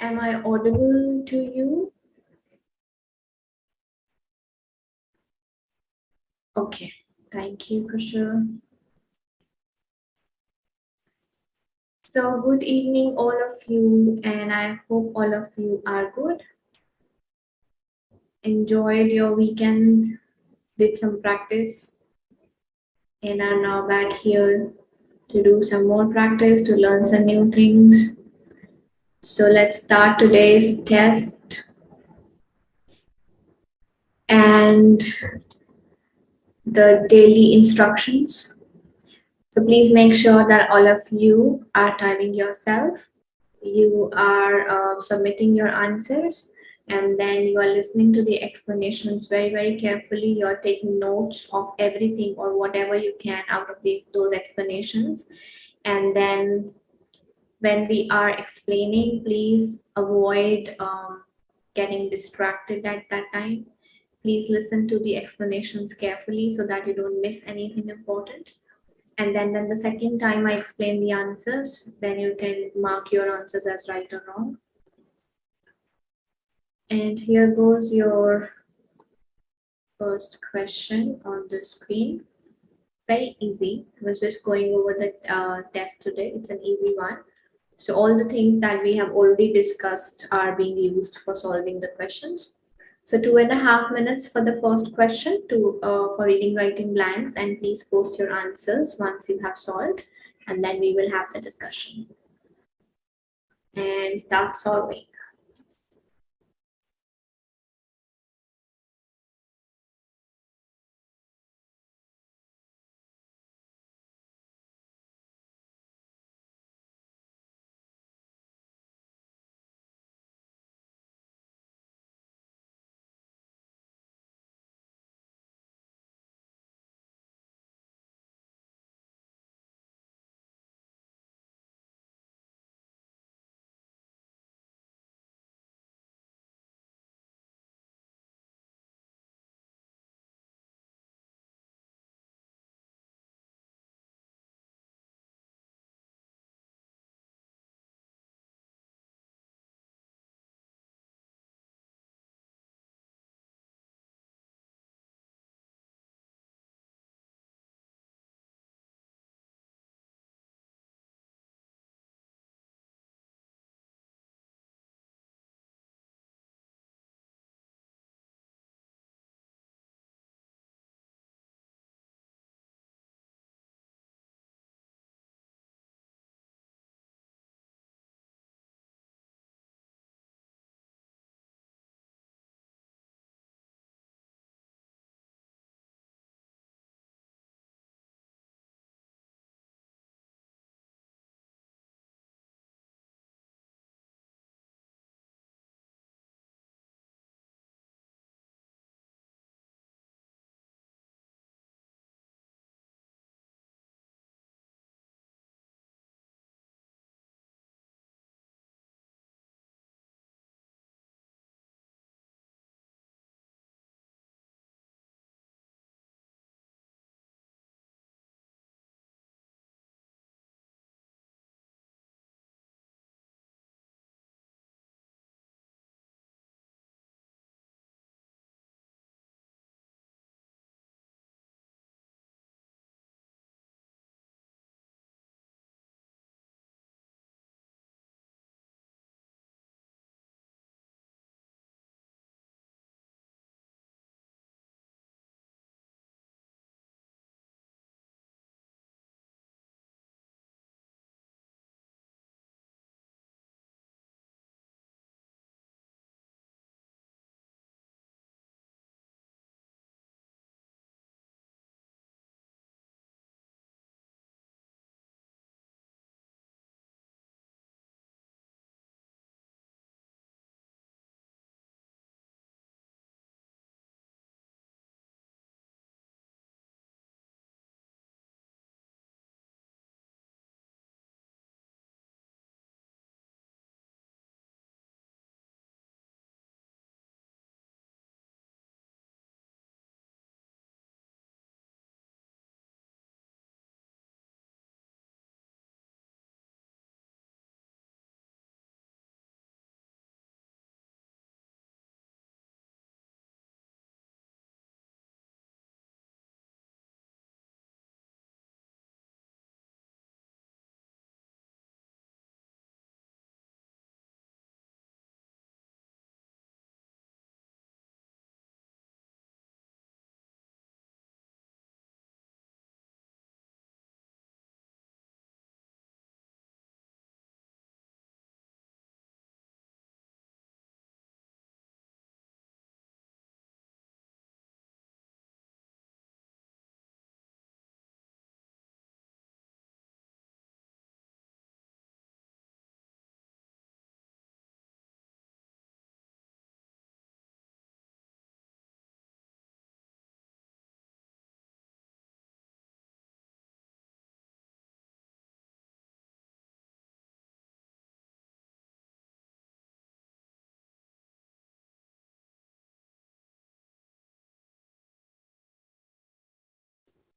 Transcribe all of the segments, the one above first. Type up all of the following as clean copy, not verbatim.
Am I audible to you? Okay, thank you, Kusha. So good evening, all of you, and I hope all of you are good. Enjoyed your weekend, did some practice, and are now back here to do some more practice, to learn some new things. So let's start today's test. And the daily instructions. So please make sure that all of you are timing yourself. You are submitting your answers, and then you are listening to the explanations very, very carefully. You are taking notes of everything or whatever you can out of those explanations. And then when we are explaining, please avoid getting distracted at that time. Please listen to the explanations carefully so that you don't miss anything important. And then the second time I explain the answers, then you can mark your answers as right or wrong. And here goes your first question on the screen. Very easy. I was just going over the test today. It's an easy one. So all the things that we have already discussed are being used for solving the questions. So 2.5 minutes for the first question for reading writing blanks, and please post your answers once you have solved, and then we will have the discussion. And start solving.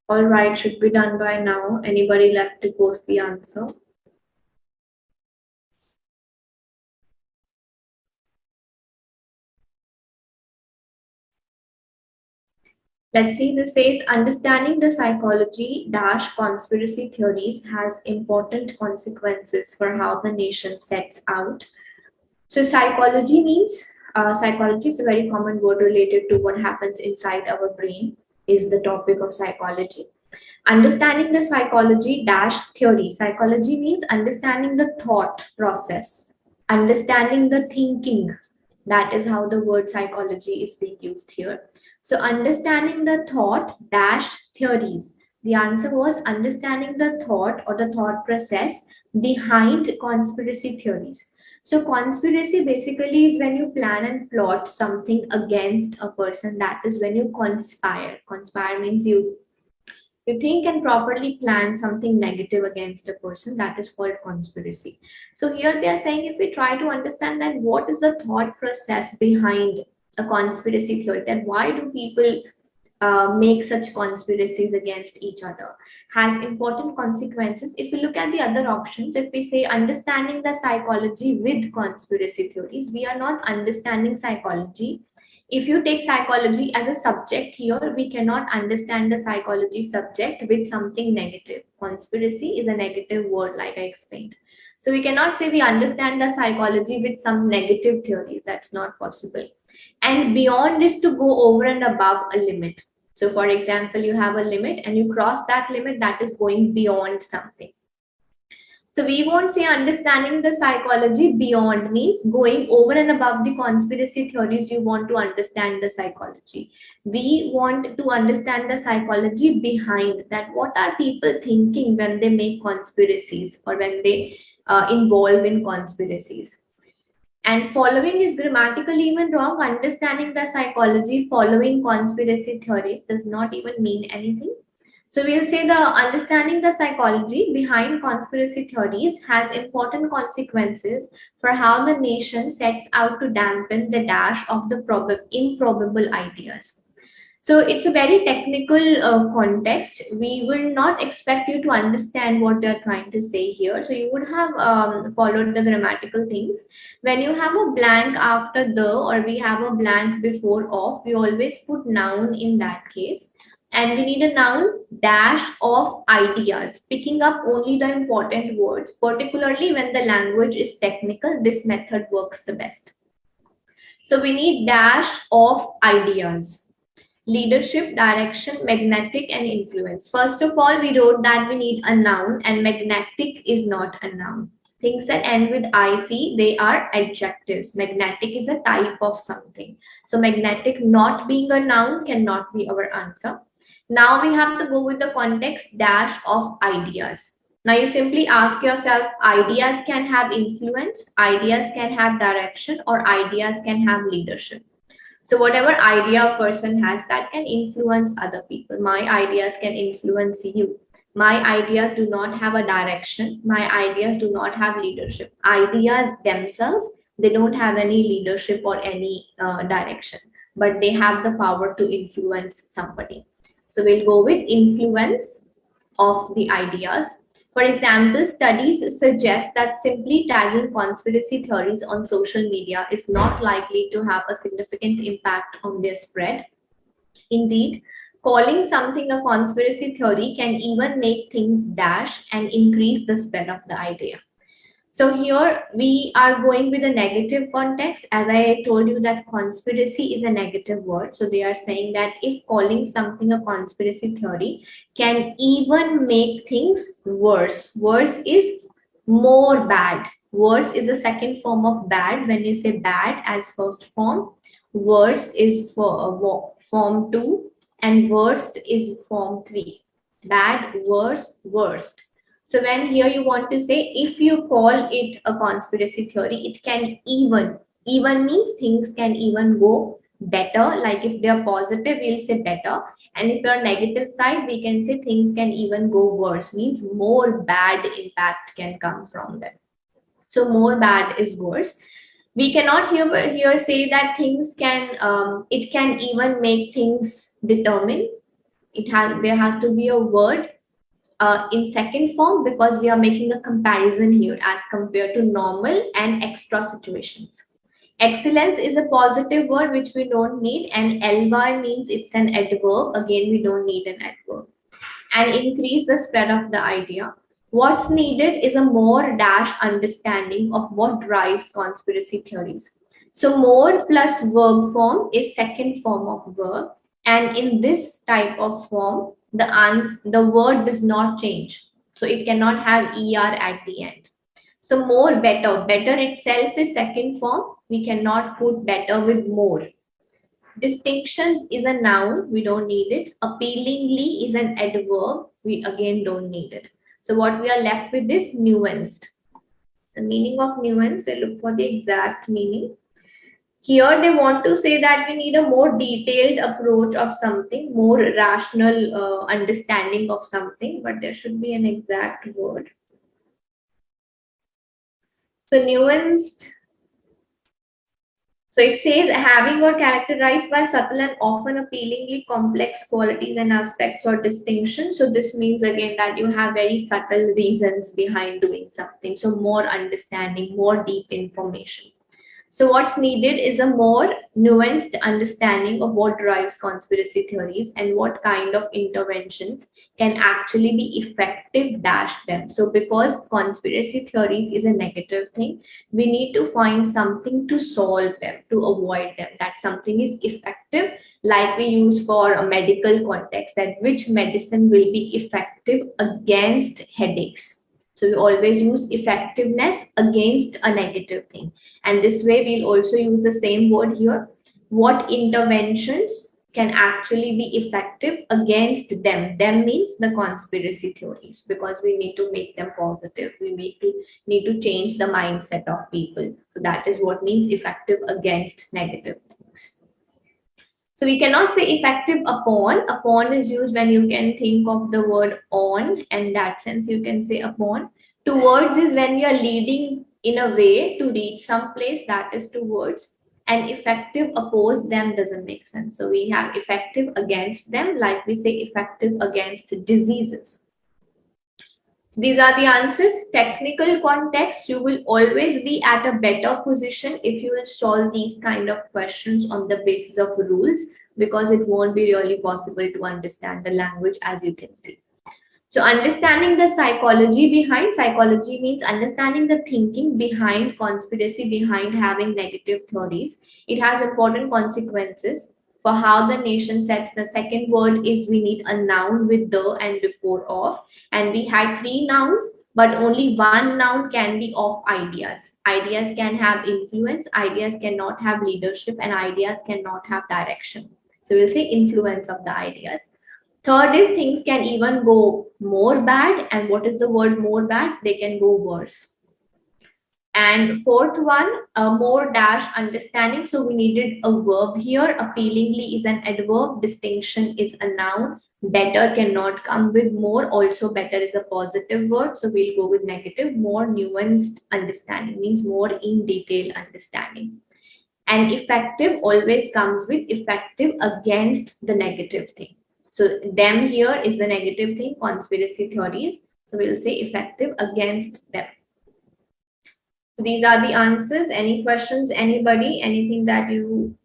All right, should be done by now. Anybody left to post the answer? Let's see, this says understanding the psychology dash conspiracy theories has important consequences for how the nation sets out. So psychology means, psychology is a very common word related to what happens inside our brain, is the topic of psychology. Understanding the psychology dash theory. Psychology means understanding the thought process, understanding the thinking. That is how the word psychology is being used here. So understanding the thought dash theories. The answer was understanding the thought or the thought process behind conspiracy theories. So conspiracy basically is when you plan and plot something against a person. That is when you conspire. Conspire means you think and properly plan something negative against a person. That is called conspiracy. So here they are saying, if we try to understand that what is the thought process behind a conspiracy theory, then why do people make such conspiracies against each other, has important consequences. If we look at the other options, if we say understanding the psychology with conspiracy theories, we are not understanding psychology. If you take psychology as a subject here, we cannot understand the psychology subject with something negative. Conspiracy is a negative word, like I explained. So we cannot say we understand the psychology with some negative theories. That's not possible. And beyond is to go over and above a limit. So for example, you have a limit and you cross that limit, that is going beyond something. So we won't say understanding the psychology beyond means going over and above the conspiracy theories. You want to understand the psychology. We want to understand the psychology behind that. What are people thinking when they make conspiracies or when they involve in conspiracies? And following is grammatically even wrong. Understanding the psychology following conspiracy theories does not even mean anything. So we'll say the understanding the psychology behind conspiracy theories has important consequences for how the nation sets out to dampen the dash of the improbable ideas. So it's a very technical context. We will not expect you to understand what they're trying to say here. So you would have followed the grammatical things. When you have a blank after the or we have a blank before of, we always put noun in that case. And we need a noun dash of ideas, picking up only the important words. Particularly when the language is technical, this method works the best. So we need dash of ideas. Leadership, direction, magnetic, and influence. First of all, we wrote that we need a noun, and magnetic is not a noun. Things that end with IC, they are adjectives. Magnetic is a type of something. So magnetic not being a noun cannot be our answer. Now we have to go with the context dash of ideas. Now you simply ask yourself, ideas can have influence, ideas can have direction, or ideas can have leadership. So whatever idea a person has, that can influence other people. My ideas can influence you. My ideas do not have a direction. My ideas do not have leadership. Ideas themselves, they don't have any leadership or any direction, but they have the power to influence somebody. So we'll go with influence of the ideas. For example, studies suggest that simply tagging conspiracy theories on social media is not likely to have a significant impact on their spread. Indeed, calling something a conspiracy theory can even make things dash and increase the spread of the idea. So here we are going with a negative context. As I told you that conspiracy is a negative word. So they are saying that if calling something a conspiracy theory can even make things worse. Worse is more bad. Worse is the second form of bad. When you say bad as first form, worse is for form 2 and worst is form 3. Bad, worse, worst. So when here you want to say, if you call it a conspiracy theory, it can even means things can even go better. Like if they're positive, we'll say better. And if you're negative side, we can say things can even go worse, means more bad impact can come from them. So more bad is worse. We cannot here say that things can, it can even make things determine. There has to be a word in second form because we are making a comparison here as compared to normal and extra situations. Excellence is a positive word which we don't need, and 𝗙𝗏 means it's an adverb. Again, we don't need an adverb. And increase the spread of the idea. What's needed is a more dash understanding of what drives conspiracy theories. So more plus verb form is second form of verb, and in this type of form, the word does not change. So it cannot have ER at the end. So more, better. Better itself is second form. We cannot put better with more. Distinctions is a noun. We don't need it. Appealingly is an adverb. We again don't need it. So what we are left with is nuanced. The meaning of nuance, they look for the exact meaning. Here they want to say that we need a more detailed approach of something, more rational understanding of something, but there should be an exact word. So nuanced. So it says having or characterized by subtle and often appealingly complex qualities and aspects or distinctions. So this means again that you have very subtle reasons behind doing something. So more understanding, more deep information. So what's needed is a more nuanced understanding of what drives conspiracy theories and what kind of interventions can actually be effective dash them. So because conspiracy theories is a negative thing, we need to find something to solve them, to avoid them, that something is effective, like we use for a medical context, that which medicine will be effective against headaches. So we always use effectiveness against a negative thing. And this way we'll also use the same word here. What interventions can actually be effective against them? Them means the conspiracy theories, because we need to make them positive. We need to change the mindset of people. So that is what means effective against negative things. So we cannot say effective upon. Upon is used when you can think of the word on, and in that sense you can say upon. Towards is when you are leading in a way to reach some place, that is towards. And effective oppose them doesn't make sense. So we have effective against them, like we say effective against diseases. So these are the answers. Technical context, you will always be at a better position if you will solve these kind of questions on the basis of rules, because it won't be really possible to understand the language, as you can see. So understanding the psychology means understanding the thinking behind conspiracy, behind having negative theories. It has important consequences for how the nation sets. The second word is we need a noun with the and before of. And we had 3 nouns, but only 1 noun can be of ideas. Ideas can have influence, ideas cannot have leadership, and ideas cannot have direction. So we'll say influence of the ideas. Third is things can even go more bad. And what is the word more bad? They can go worse. And fourth one, more dash understanding. So we needed a verb here. Appealingly is an adverb. Distinction is a noun. Better cannot come with more. Also better is a positive word. So we'll go with negative. More nuanced understanding means more in detail understanding. And effective always comes with effective against the negative thing. So them here is the negative thing, conspiracy theories. So we'll say effective against them. So these are the answers. Any questions, anybody? Anything that you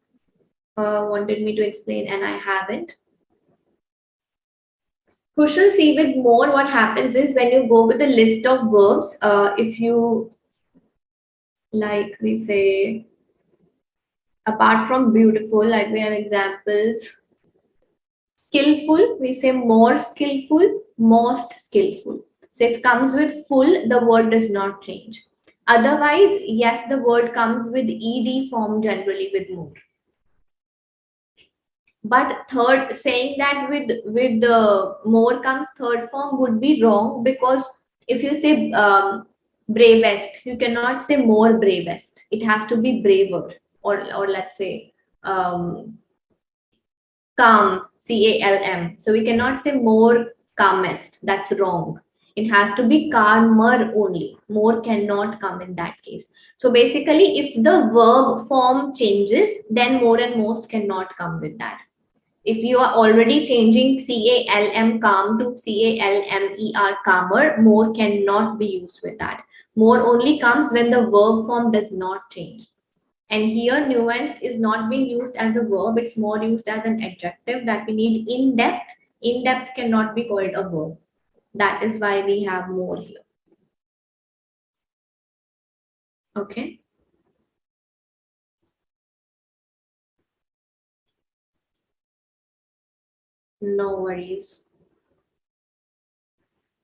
wanted me to explain and I haven't? Crucial see with more, what happens is when you go with a list of verbs, if you, like we say, apart from beautiful, like we have examples, skillful, we say more skillful, most skillful. So if it comes with full, the word does not change. Otherwise, yes, the word comes with ed form generally with more. But third, saying that with the more comes third form would be wrong, because if you say bravest, you cannot say more bravest. It has to be braver, or let's say calm, CALM. So we cannot say more calmest. That's wrong. It has to be calmer only. More cannot come in that case. So basically, if the verb form changes, then more and most cannot come with that. If you are already changing 𝗂𝗹𝘀 calm to 𝗂𝗹𝘀𝑚𝑒𝑟 calmer, more cannot be used with that. More only comes when the verb form does not change. And here nuanced is not being used as a verb, it's more used as an adjective that we need in depth. In depth cannot be called a verb. That is why we have more here. Okay. No worries.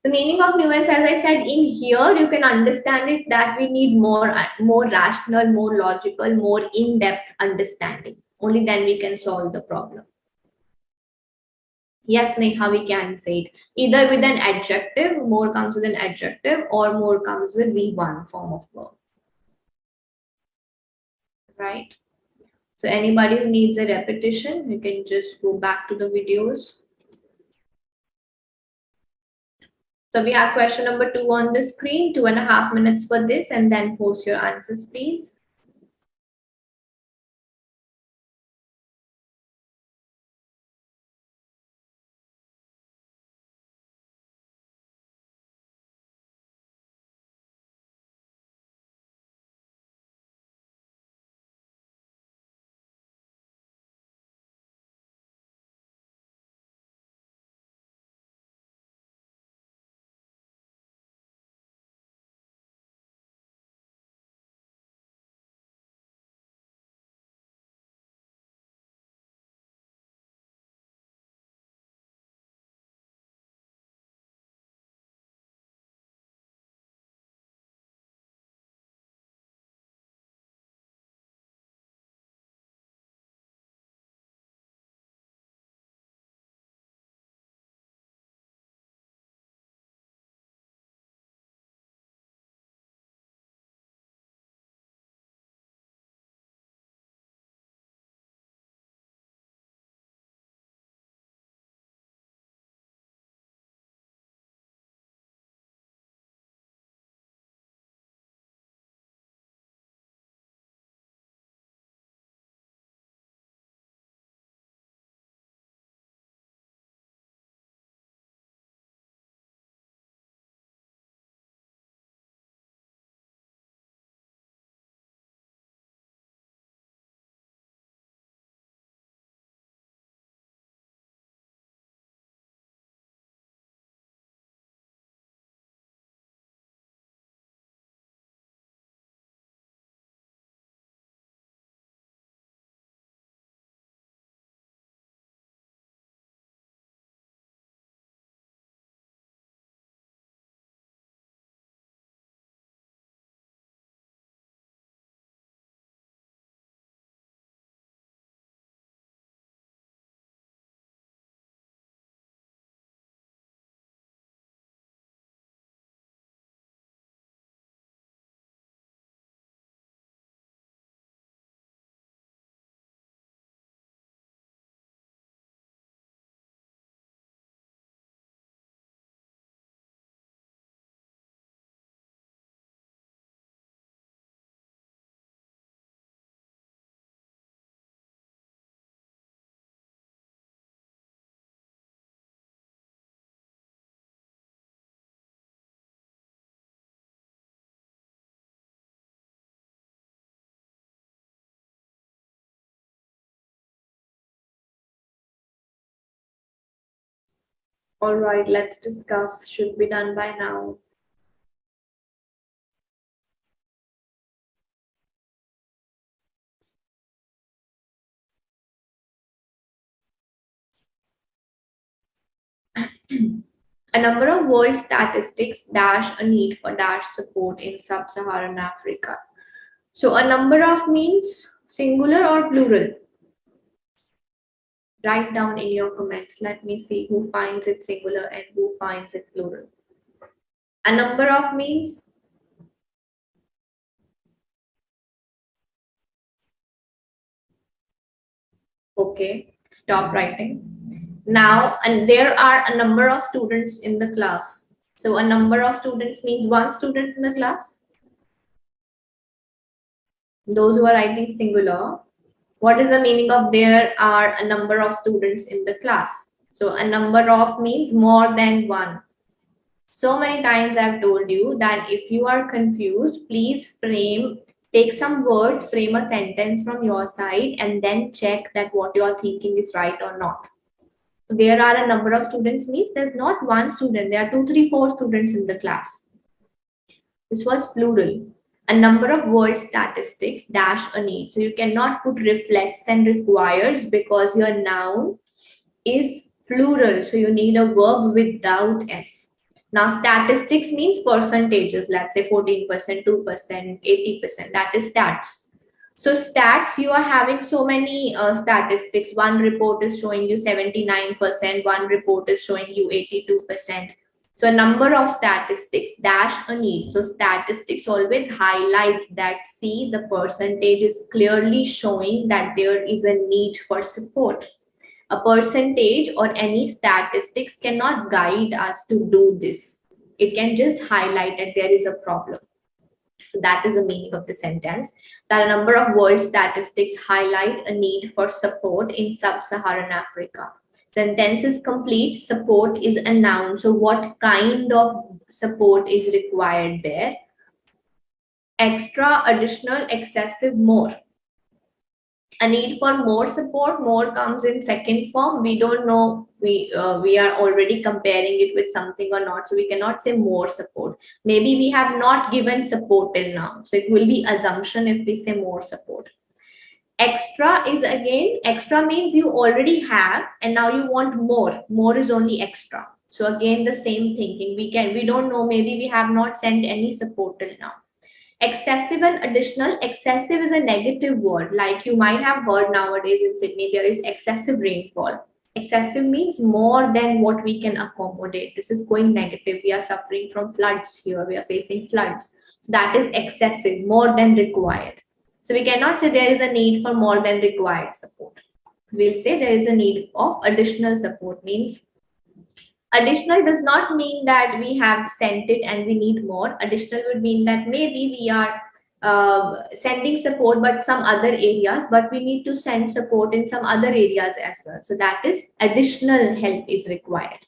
The meaning of nuance, as I said, in here you can understand it that we need more rational, more logical, more in-depth understanding. Only then we can solve the problem. Yes, Neha, we can say it either with an adjective, more comes with an adjective, or more comes with V1 form of verb. Right? So anybody who needs a repetition, you can just go back to the videos. So we have question number 2 on the screen, 2.5 minutes for this, and then post your answers, please. All right, let's discuss. Should be done by now. A number of world statistics dash a need for dash support in sub-Saharan Africa. So a number of means singular or plural? Write down in your comments. Let me see who finds it singular and who finds it plural. A number of means okay, stop writing. Now, and there are a number of students in the class. So a number of students means one student in the class. Those who are writing singular, What is the meaning of there are a number of students in the class? So a number of means more than one. So many times I've told you that if you are confused, please take some words, frame a sentence from your side, and then check that what you are thinking is right or not. There are a number of students means there's not one student, there are 2, 3, 4 students in the class. This was plural. A number of word statistics dash a need. So you cannot put reflects and requires because your noun is plural. So you need a verb without s. Now statistics means percentages. Let's say 14%, 2%, 80%. That is stats. So stats, you are having so many statistics. One report is showing you 79%. One report is showing you 82%. So a number of statistics dash a need. So statistics always highlight that, see, the percentage is clearly showing that there is a need for support. A percentage or any statistics cannot guide us to do this. It can just highlight that there is a problem. So that is the meaning of the sentence. That a number of world statistics highlight a need for support in sub-Saharan Africa. Sentence is complete. Support is a noun. So what kind of support is required there? Extra, additional, excessive, more. A need for more support. More comes in second form. We don't know. We are already comparing it with something or not. So we cannot say more support. Maybe we have not given support till now. So it will be assumption if we say more support. Extra is again, extra means you already have and now you want more. More is only extra. So again, the same thinking. We don't know. Maybe we have not sent any support till now. Excessive and additional. Excessive is a negative word. Like you might have heard nowadays in Sydney, there is excessive rainfall. Excessive means more than what we can accommodate. This is going negative. We are suffering from floods here. We are facing floods. So that is excessive, more than required. So we cannot say there is a need for more than required support. We'll say there is a need of additional support. Means additional does not mean that we have sent it and we need more. Additional would mean that maybe we are sending support but some other areas, but we need to send support in some other areas as well. So that is additional help is required.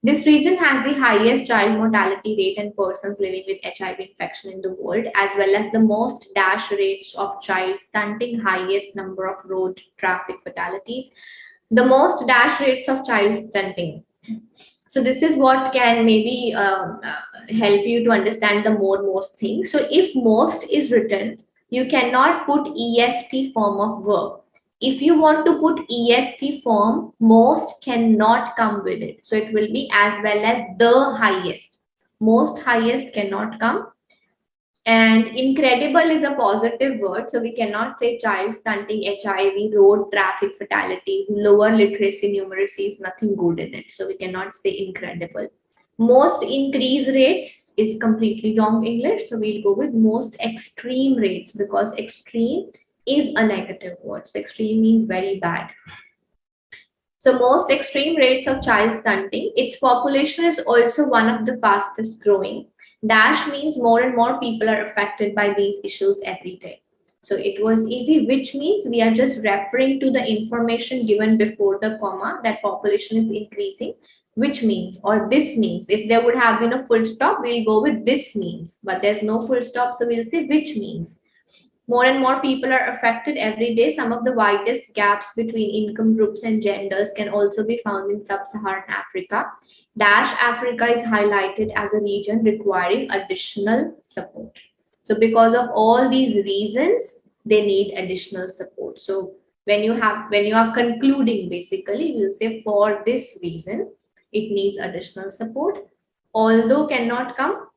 This region has the highest child mortality rate and persons living with HIV infection in the world, as well as the most dash rates of child stunting, highest number of road traffic fatalities, the most dash rates of child stunting. So this is what can maybe help you to understand the most thing. So if most is written, you cannot put est form of verb. If you want to put est form, most cannot come with it. So it will be as well as the highest. Most highest cannot come. And incredible is a positive word. So we cannot say child stunting, HIV, road traffic fatalities, lower literacy, numeracy is nothing good in it. So we cannot say incredible. Most increase rates is completely wrong English. So we'll go with most extreme rates because extreme is a negative word. So extreme means very bad. So most extreme rates of child stunting, its population is also one of the fastest growing. Dash means more and more people are affected by these issues every day. So it was easy, which means we are just referring to the information given before the comma that population is increasing, which means or this means. If there would have been a full stop, we'll go with this means, but there's no full stop, so we'll say which means. More and more people are affected every day. Some of the widest gaps between income groups and genders can also be found in sub-Saharan Africa. Dash Africa is highlighted as a region requiring additional support. So because of all these reasons, they need additional support. So when you are concluding, basically, we'll say for this reason, it needs additional support. Although cannot come.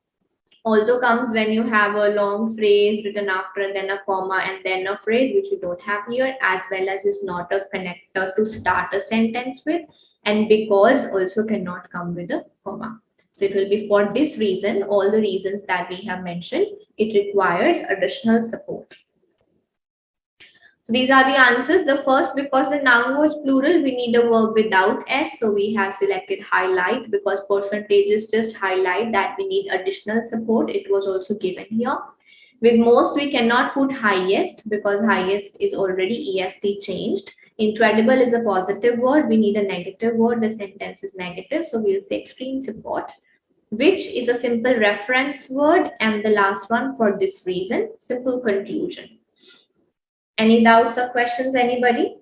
Although comes when you have a long phrase written after and then a comma and then a phrase, which you don't have here, as well as is not a connector to start a sentence with, and because also cannot come with a comma. So it will be for this reason, all the reasons that we have mentioned, it requires additional support. So these are the answers. The first, because the noun was plural, we need a verb without s. So we have selected highlight because percentages just highlight that we need additional support. It was also given here. With most, we cannot put highest because highest is already est changed. Incredible is a positive word. We need a negative word. The sentence is negative. So we'll say extreme support, which is a simple reference word. And the last one, for this reason, simple conclusion. Any doubts or questions, anybody?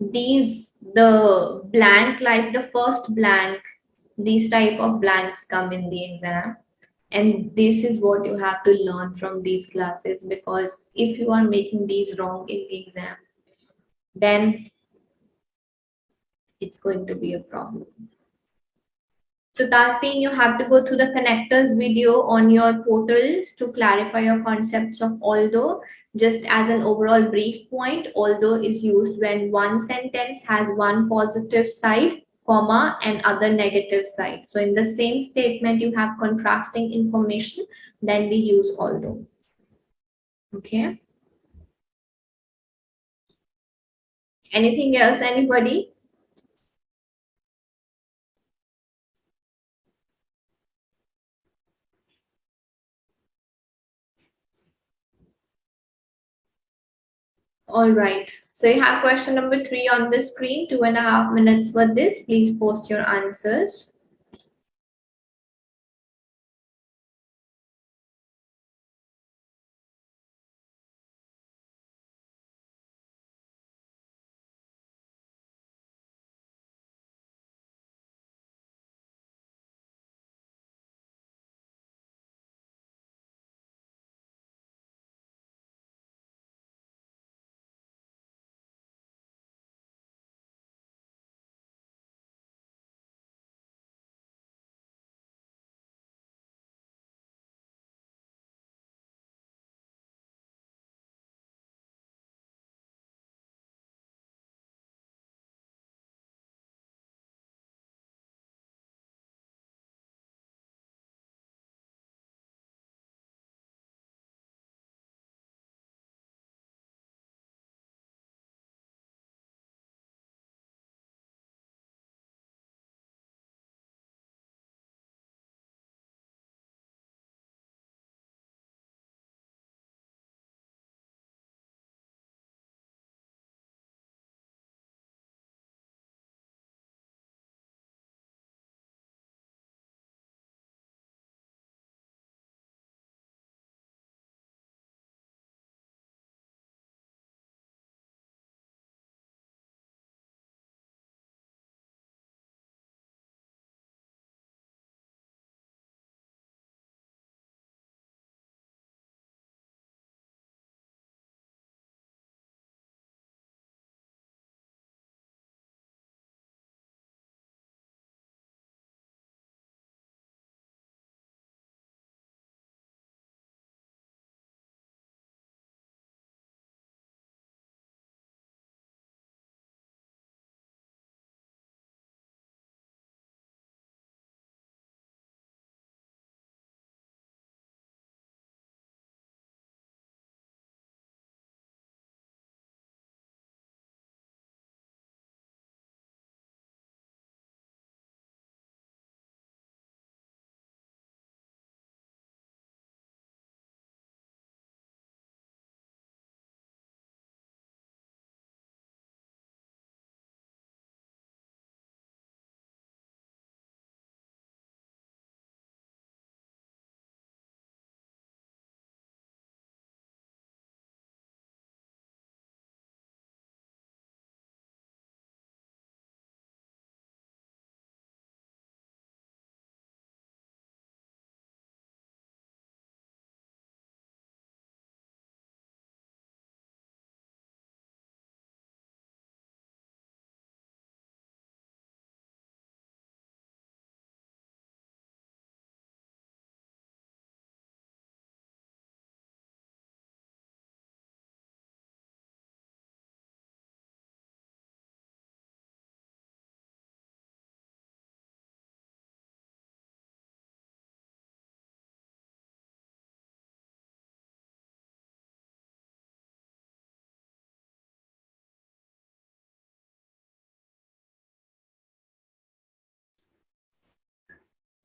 The blank, like the first blank, these type of blanks come in the exam. And this is what you have to learn from these classes, because if you are making these wrong in the exam, then it's going to be a problem. So Tasin, you have to go through the connectors video on your portal to clarify your concepts of although. Just as an overall brief point, although is used when one sentence has one positive side, comma, and other negative side. So in the same statement, you have contrasting information, then we use although. Okay. Anything else, anybody? All right. So you have question number 3 on the screen, 2.5 minutes for this. Please post your answers.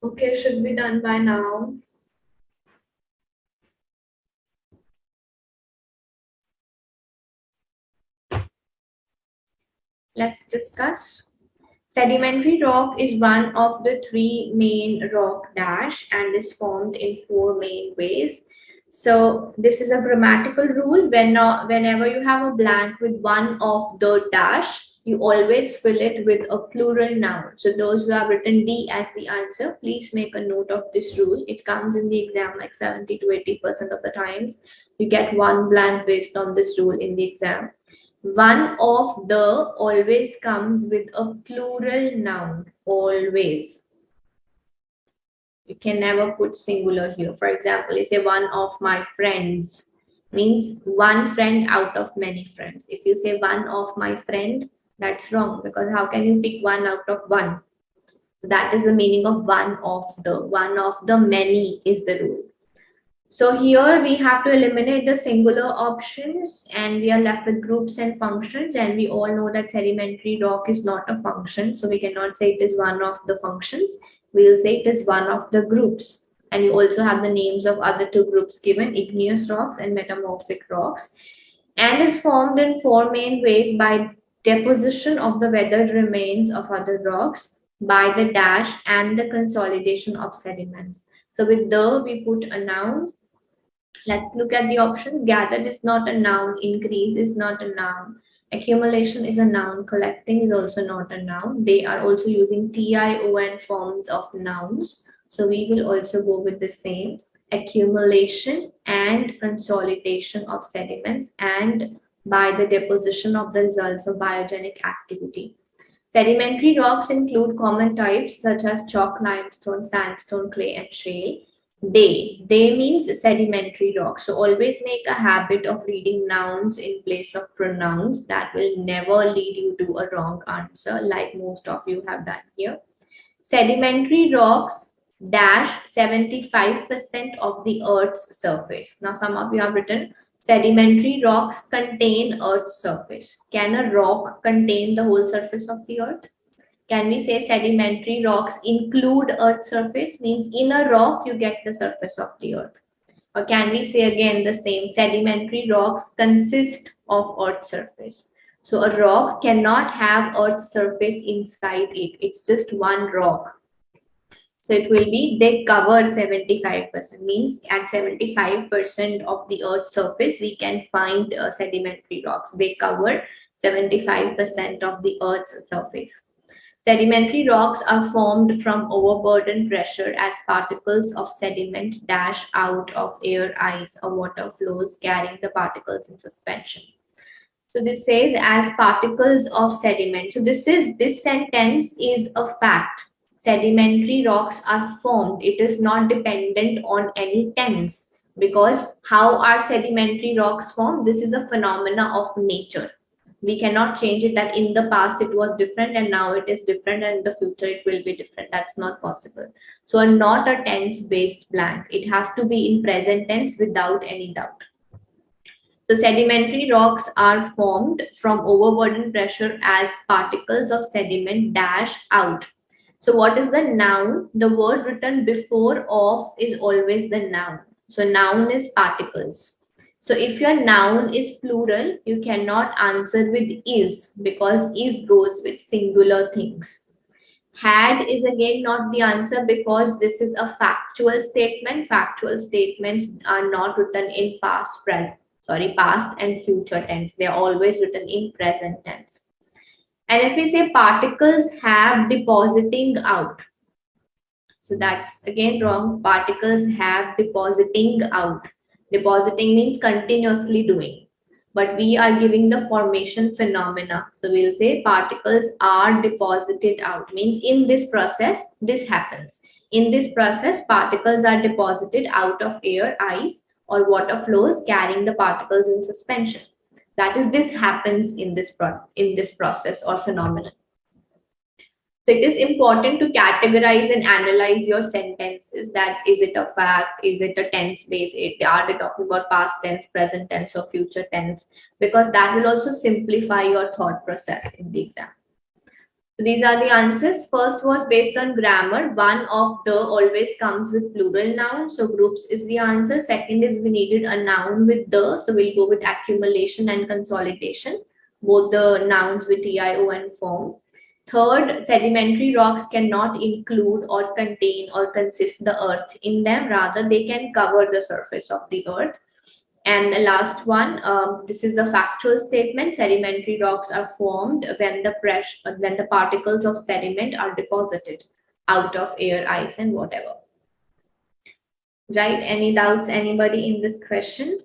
Okay, should be done by now. Let's discuss. Sedimentary rock is one of the three main rock dash and is formed in four main ways. So this is a grammatical rule. Whenever you have a blank with one of the dash, you always fill it with a plural noun. So those who have written D as the answer, please make a note of this rule. It comes in the exam like 70 to 80% of the times. You get one blank based on this rule in the exam. One of the always comes with a plural noun, always. You can never put singular here. For example, you say one of my friends, means one friend out of many friends. If you say one of my friend, that's wrong, because how can you pick one out of one? That is the meaning of one of the many is the rule. So here we have to eliminate the singular options and we are left with groups and functions, and we all know that sedimentary rock is not a function, so we cannot say it is one of the functions. We will say it is one of the groups. And you also have the names of other two groups given, igneous rocks and metamorphic rocks, and is formed in four main ways: by deposition of the weathered remains of other rocks, by the dash, and the consolidation of sediments. So with the, we put a noun. Let's look at the options. Gathered is not a noun. Increase is not a noun. Accumulation is a noun. Collecting is also not a noun. They are also using TION forms of nouns. So we will also go with the same. Accumulation and consolidation of sediments, and by the deposition of the results of biogenic activity. Sedimentary rocks include common types such as chalk, limestone, sandstone, clay, and shale. They means sedimentary rock. So always make a habit of reading nouns in place of pronouns. That will never lead you to a wrong answer, like most of you have done here. Sedimentary rocks dash 75% of the Earth's surface. Now some of you have written sedimentary rocks contain Earth's surface. Can a rock contain the whole surface of the Earth? Can we say sedimentary rocks include Earth's surface? Means in a rock you get the surface of the Earth. Or can we say again the same, sedimentary rocks consist of Earth's surface? So a rock cannot have Earth's surface inside it. It's just one rock. So it will be they cover 75%, means at 75% of the Earth's surface we can find sedimentary rocks. They cover 75% of the Earth's surface. Sedimentary rocks are formed from overburden pressure as particles of sediment dash out of air, ice, or water flows carrying the particles in suspension. So this says as particles of sediment. So this sentence is a fact. Sedimentary rocks are formed. It is not dependent on any tense, because how are sedimentary rocks formed? This is a phenomena of nature. We cannot change it that in the past it was different and now it is different and in the future it will be different. That's not possible. So not a tense based blank. It has to be in present tense without any doubt. So sedimentary rocks are formed from overburden pressure as particles of sediment dash out. So what is the noun? The word written before of is always the noun. So noun is particles. So if your noun is plural, you cannot answer with is, because is goes with singular things. Had is again not the answer, because this is a factual statement. Factual statements are not written in past and future tense. They are always written in present tense. And if we say particles have depositing out, so that's again wrong. Particles have depositing out. Depositing means continuously doing, but we are giving the formation phenomena. So we'll say particles are deposited out, means in this process, this happens. In this process, particles are deposited out of air, ice, or water flows carrying the particles in suspension. That is, this happens in this process or phenomenon. So it is important to categorize and analyze your sentences. That is it a fact? Is it a tense based? Are they talking about past tense, present tense, or future tense? Because that will also simplify your thought process in the exam. So these are the answers. First was based on grammar. One of the always comes with plural noun. So groups is the answer. Second is we needed a noun with the. So we'll go with accumulation and consolidation. both the nouns with EIO and form. Third, sedimentary rocks cannot include or contain or consist the earth in them. Rather, they can cover the surface of the earth. And the last one, this is a factual statement. Sedimentary rocks are formed when the particles of sediment are deposited out of air, ice, and whatever. Right? Any doubts, anybody in this question?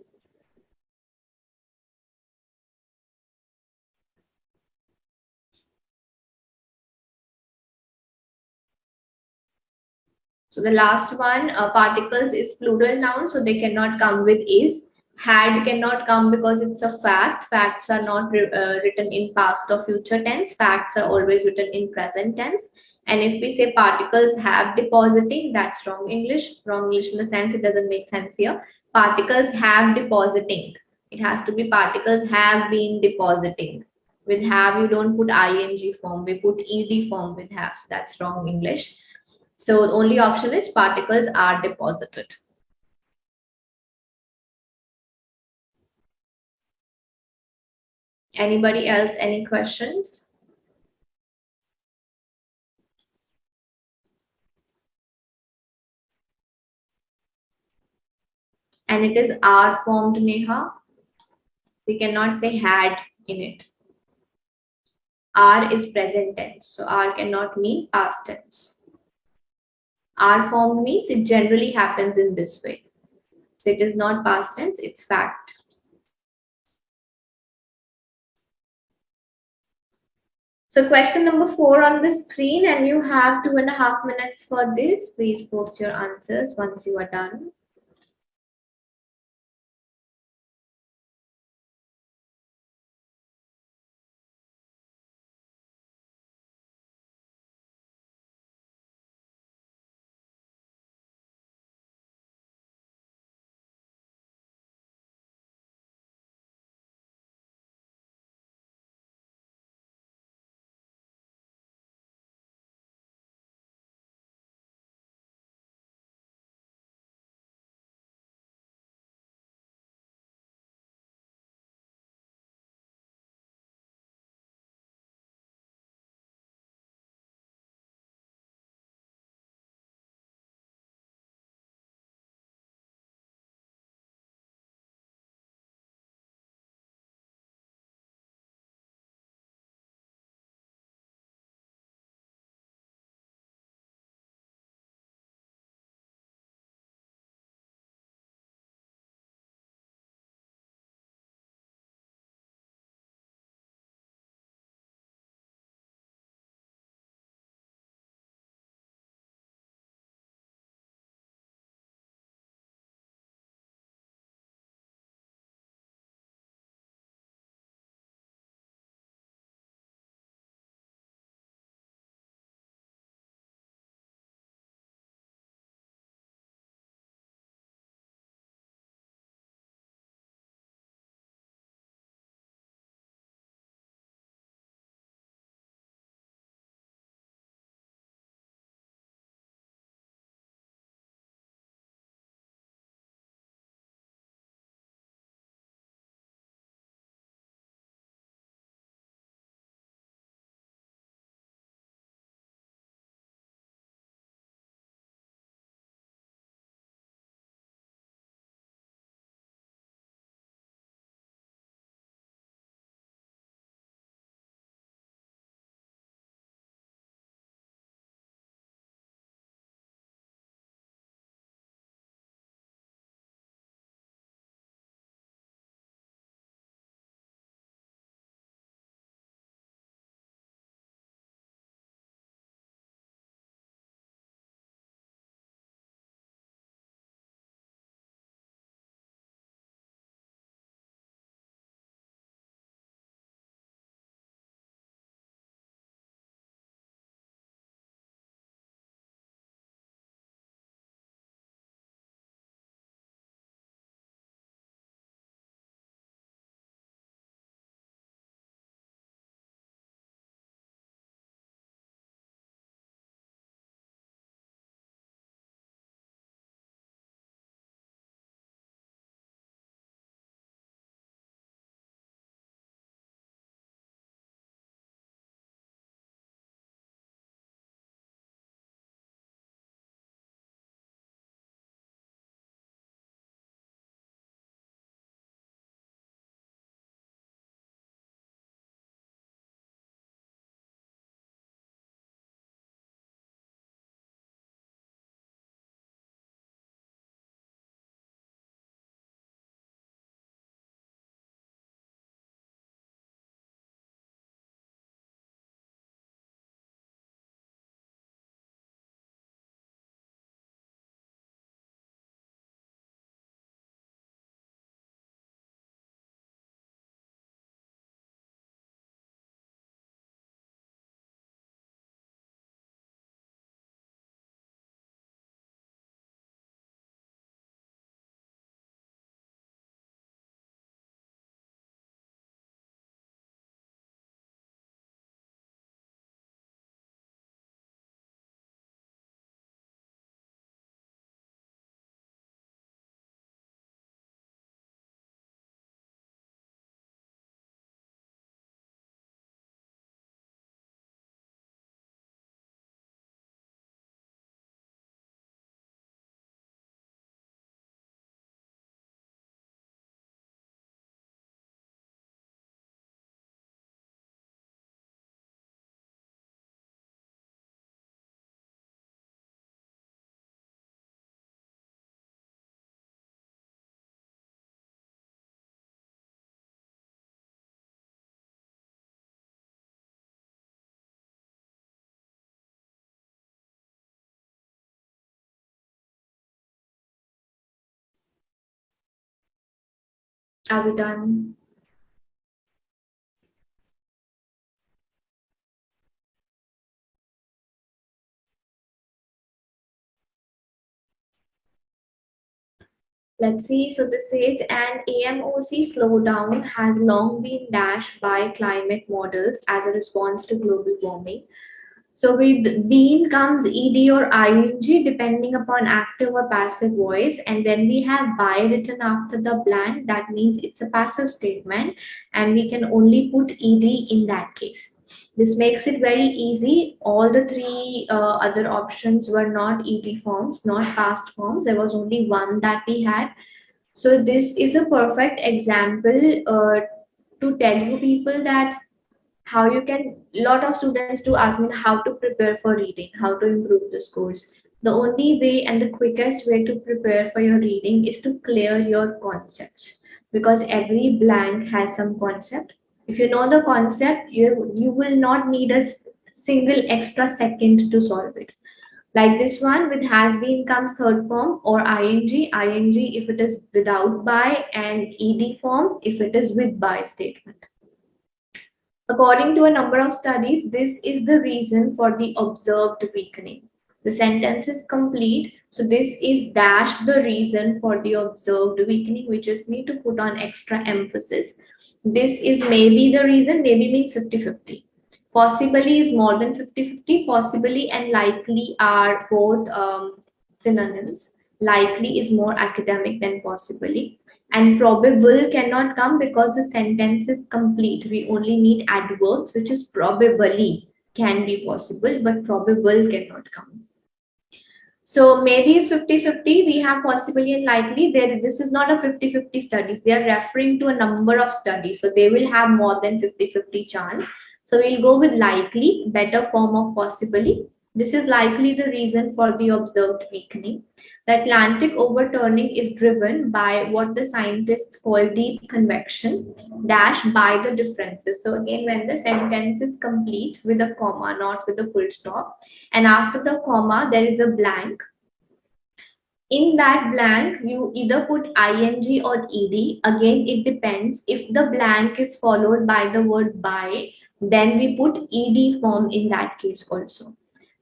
So the last one, particles is plural noun, so they cannot come with is. Had cannot come because it's a fact. Facts are not written in past or future tense. Facts are always written in present tense. And if we say particles have depositing, that's wrong English. Wrong English in the sense it doesn't make sense here. Particles have depositing. It has to be particles have been depositing. With have, you don't put ing form. We put ed form with have. So that's wrong English. So the only option is particles are deposited. Anybody else, any questions? And it is are formed, Neha. We cannot say had in it. Are is present tense, so are cannot mean past tense. Are formed means it generally happens in this way. So it is not past tense, it's fact. So question number 4 on the screen, and you have 2.5 minutes for this. Please post your answers once you are done. Are we done? Let's see. So this says an AMOC slowdown has long been dashed by climate models as a response to global warming. So with been comes ed or ing depending upon active or passive voice, and when we have by written after the blank, that means it's a passive statement, and we can only put ed in that case. This makes it very easy. All the three other options were not ed forms, not past forms. There was only one that we had. So this is a perfect example to tell you people that how you can. Lot of students do ask me how to prepare for reading, how to improve the scores. The only way and the quickest way to prepare for your reading is to clear your concepts, because every blank has some concept. If you know the concept, you will not need a single extra second to solve it. Like this one with has been comes third form or ing if it is without by, and ed form if it is with by statement. According to a number of studies, this is the reason for the observed weakening. The sentence is complete, so this is dash the reason for the observed weakening. We just need to put on extra emphasis. This is maybe the reason, maybe means 50-50. Possibly is more than 50-50. Possibly and likely are both synonyms. Likely is more academic than possibly. And probable cannot come because the sentence is complete. We only need adverbs, which is probably can be possible, but probable cannot come. So maybe it's 50-50. We have possibly and likely. This is not a 50-50 studies. They are referring to a number of studies. So they will have more than 50-50 chance. So we'll go with likely, better form of possibly. This is likely the reason for the observed weakening. The Atlantic overturning is driven by what the scientists call deep convection dash by the differences. So again, when the sentence is complete with a comma, not with a full stop, and after the comma, there is a blank. In that blank, you either put ing or ed. Again, it depends. If the blank is followed by the word by, then we put ed form in that case also.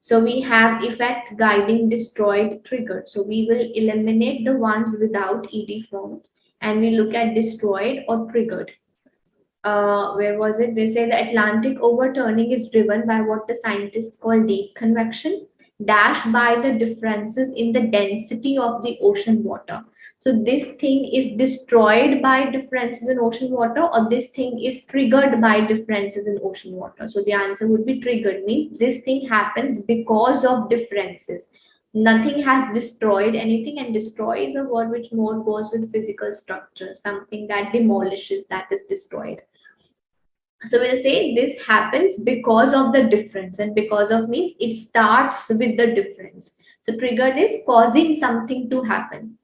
So we have effect, guiding, destroyed, triggered. So we will eliminate the ones without ed form, and we look at destroyed or triggered. Where was it? They say the Atlantic overturning is driven by what the scientists call deep convection, dashed by the differences in the density of the ocean water. So this thing is destroyed by differences in ocean water, or this thing is triggered by differences in ocean water. So the answer would be triggered, means this thing happens because of differences. Nothing has destroyed anything, and destroy is a word which more goes with physical structure, something that demolishes, that is destroyed. So we'll say this happens because of the difference, and because of means it starts with the difference. So triggered is causing something to happen.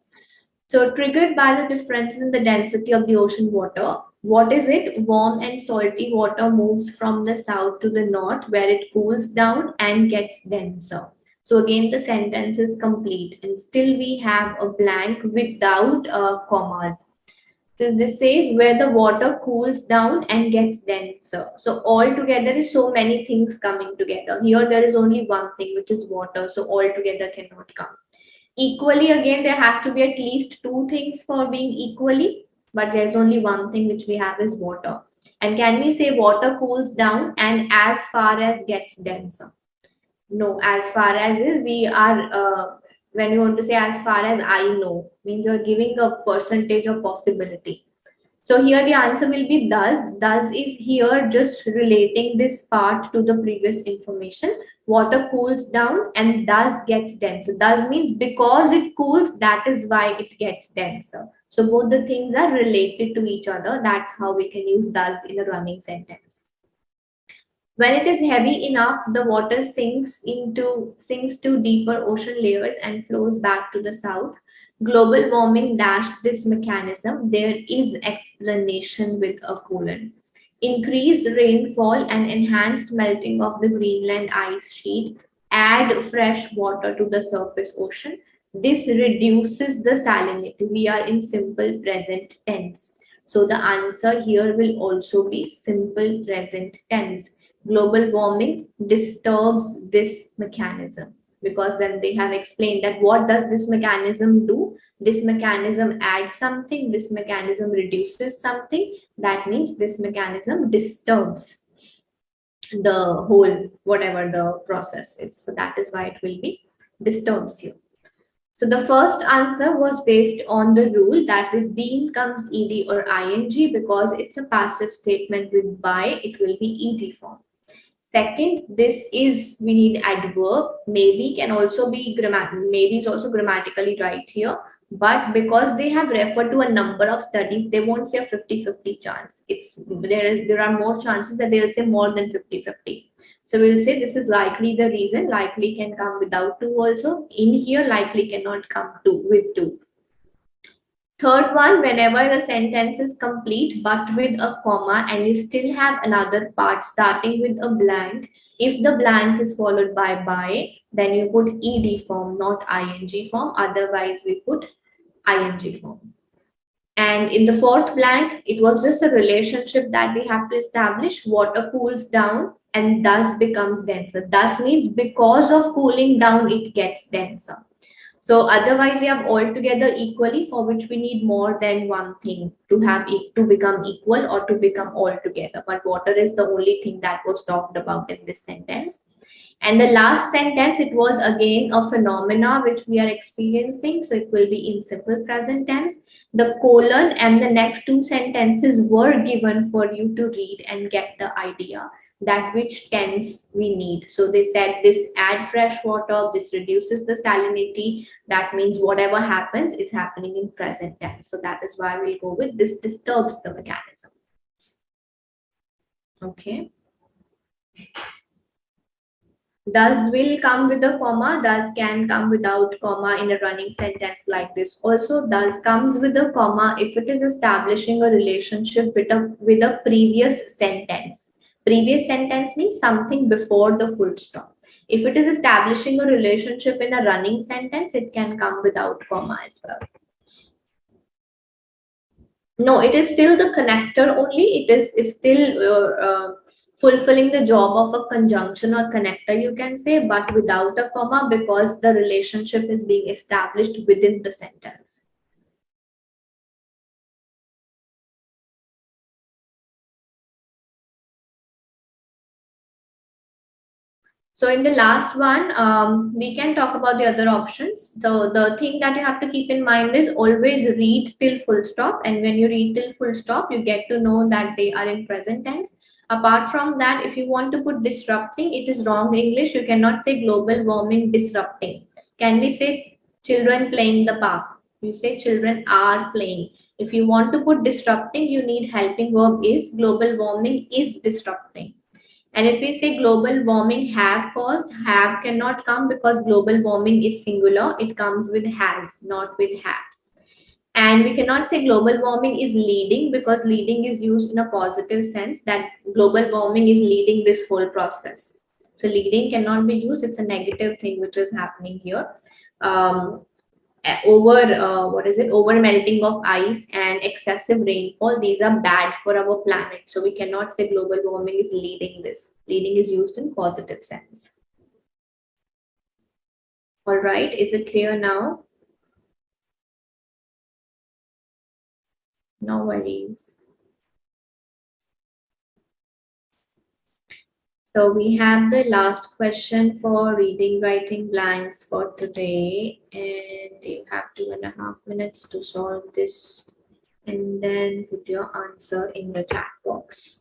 So triggered by the difference in the density of the ocean water. What is it? Warm and salty water moves from the south to the north, where it cools down and gets denser. So again, the sentence is complete, and still we have a blank without commas. So this says where the water cools down and gets denser. So all together is so many things coming together. Here there is only one thing, which is water. So all together cannot come. Equally, again, there has to be at least two things for being equally, but there's only one thing which we have is water. And can we say water cools down and as far as gets denser? No, as far as is we are, when you want to say as far as I know, means you're giving a percentage of possibility. So here the answer will be thus. Thus is here just relating this part to the previous information. Water cools down and thus gets denser. Thus means because it cools, that is why it gets denser. So both the things are related to each other. That's how we can use thus in a running sentence. When it is heavy enough, the water sinks to deeper ocean layers and flows back to the south. Global warming dashed this mechanism. There is explanation with a colon. Increased rainfall and enhanced melting of the Greenland ice sheet add fresh water to the surface ocean. This reduces the salinity. We are in simple present tense. So the answer here will also be simple present tense. Global warming disturbs this mechanism, because then they have explained that what does this mechanism do? This mechanism adds something, this mechanism reduces something. That means this mechanism disturbs the whole, whatever the process is. So that is why it will be disturbs you. So the first answer was based on the rule that with been comes ed or ing, because it's a passive statement with by, it will be ed form. Second, this is, we need adverb. Maybe can also be maybe is also grammatically right here, but because they have referred to a number of studies, they won't say a 50-50 chance. There are more chances that they'll say more than 50-50. So we'll say this is likely the reason. Likely can come without to also. In here, likely cannot come to with to. Third one, whenever the sentence is complete but with a comma and you still have another part starting with a blank, if the blank is followed by, then you put ed form, not ing form. Otherwise, we put ing form. And in the fourth blank, it was just a relationship that we have to establish. Water cools down and thus becomes denser. Thus means because of cooling down, it gets denser. So otherwise, we have altogether equally, for which we need more than one thing to have it to become equal or to become altogether. But water is the only thing that was talked about in this sentence. And the last sentence, it was again a phenomena which we are experiencing. So it will be in simple present tense. The colon and the next two sentences were given for you to read and get the idea that which tense we need. So they said this add fresh water, this reduces the salinity. That means whatever happens is happening in present tense. So that is why we'll go with this disturbs the mechanism. Okay. Does will come with a comma, does can come without comma in a running sentence like this. Also, does comes with a comma if it is establishing a relationship with a previous sentence. Previous sentence means something before the full stop. If it is establishing a relationship in a running sentence, it can come without comma as well. No, it is still the connector only. It's still fulfilling the job of a conjunction or connector, you can say, but without a comma, because the relationship is being established within the sentence. So in the last one, we can talk about the other options. The thing that you have to keep in mind is always read till full stop. And when you read till full stop, you get to know that they are in present tense. Apart from that, if you want to put disrupting, it is wrong English. You cannot say global warming disrupting. Can we say children playing the park? You say children are playing. If you want to put disrupting, you need helping verb is global warming is disrupting. And if we say global warming have caused, have cannot come because global warming is singular. It comes with has, not with have. And we cannot say global warming is leading, because leading is used in a positive sense, that global warming is leading this whole process. So leading cannot be used. It's a negative thing which is happening here. Over melting of ice and excessive rainfall, these are bad for our planet. So we cannot say global warming is leading this. Leading is used in positive sense. All right, is it clear now? No worries. So we have the last question for reading writing blanks for today, and you have 2.5 minutes to solve this, and then put your answer in the chat box.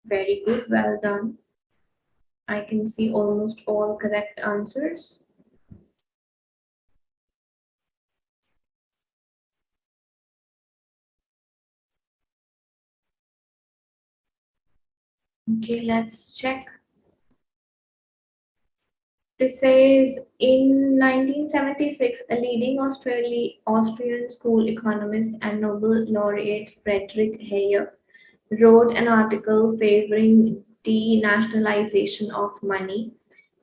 Very good. Well done. I can see almost all correct answers. Okay, let's check. This says in 1976, a leading Austrian school economist and Nobel laureate Friedrich Hayek wrote an article favoring denationalization of money.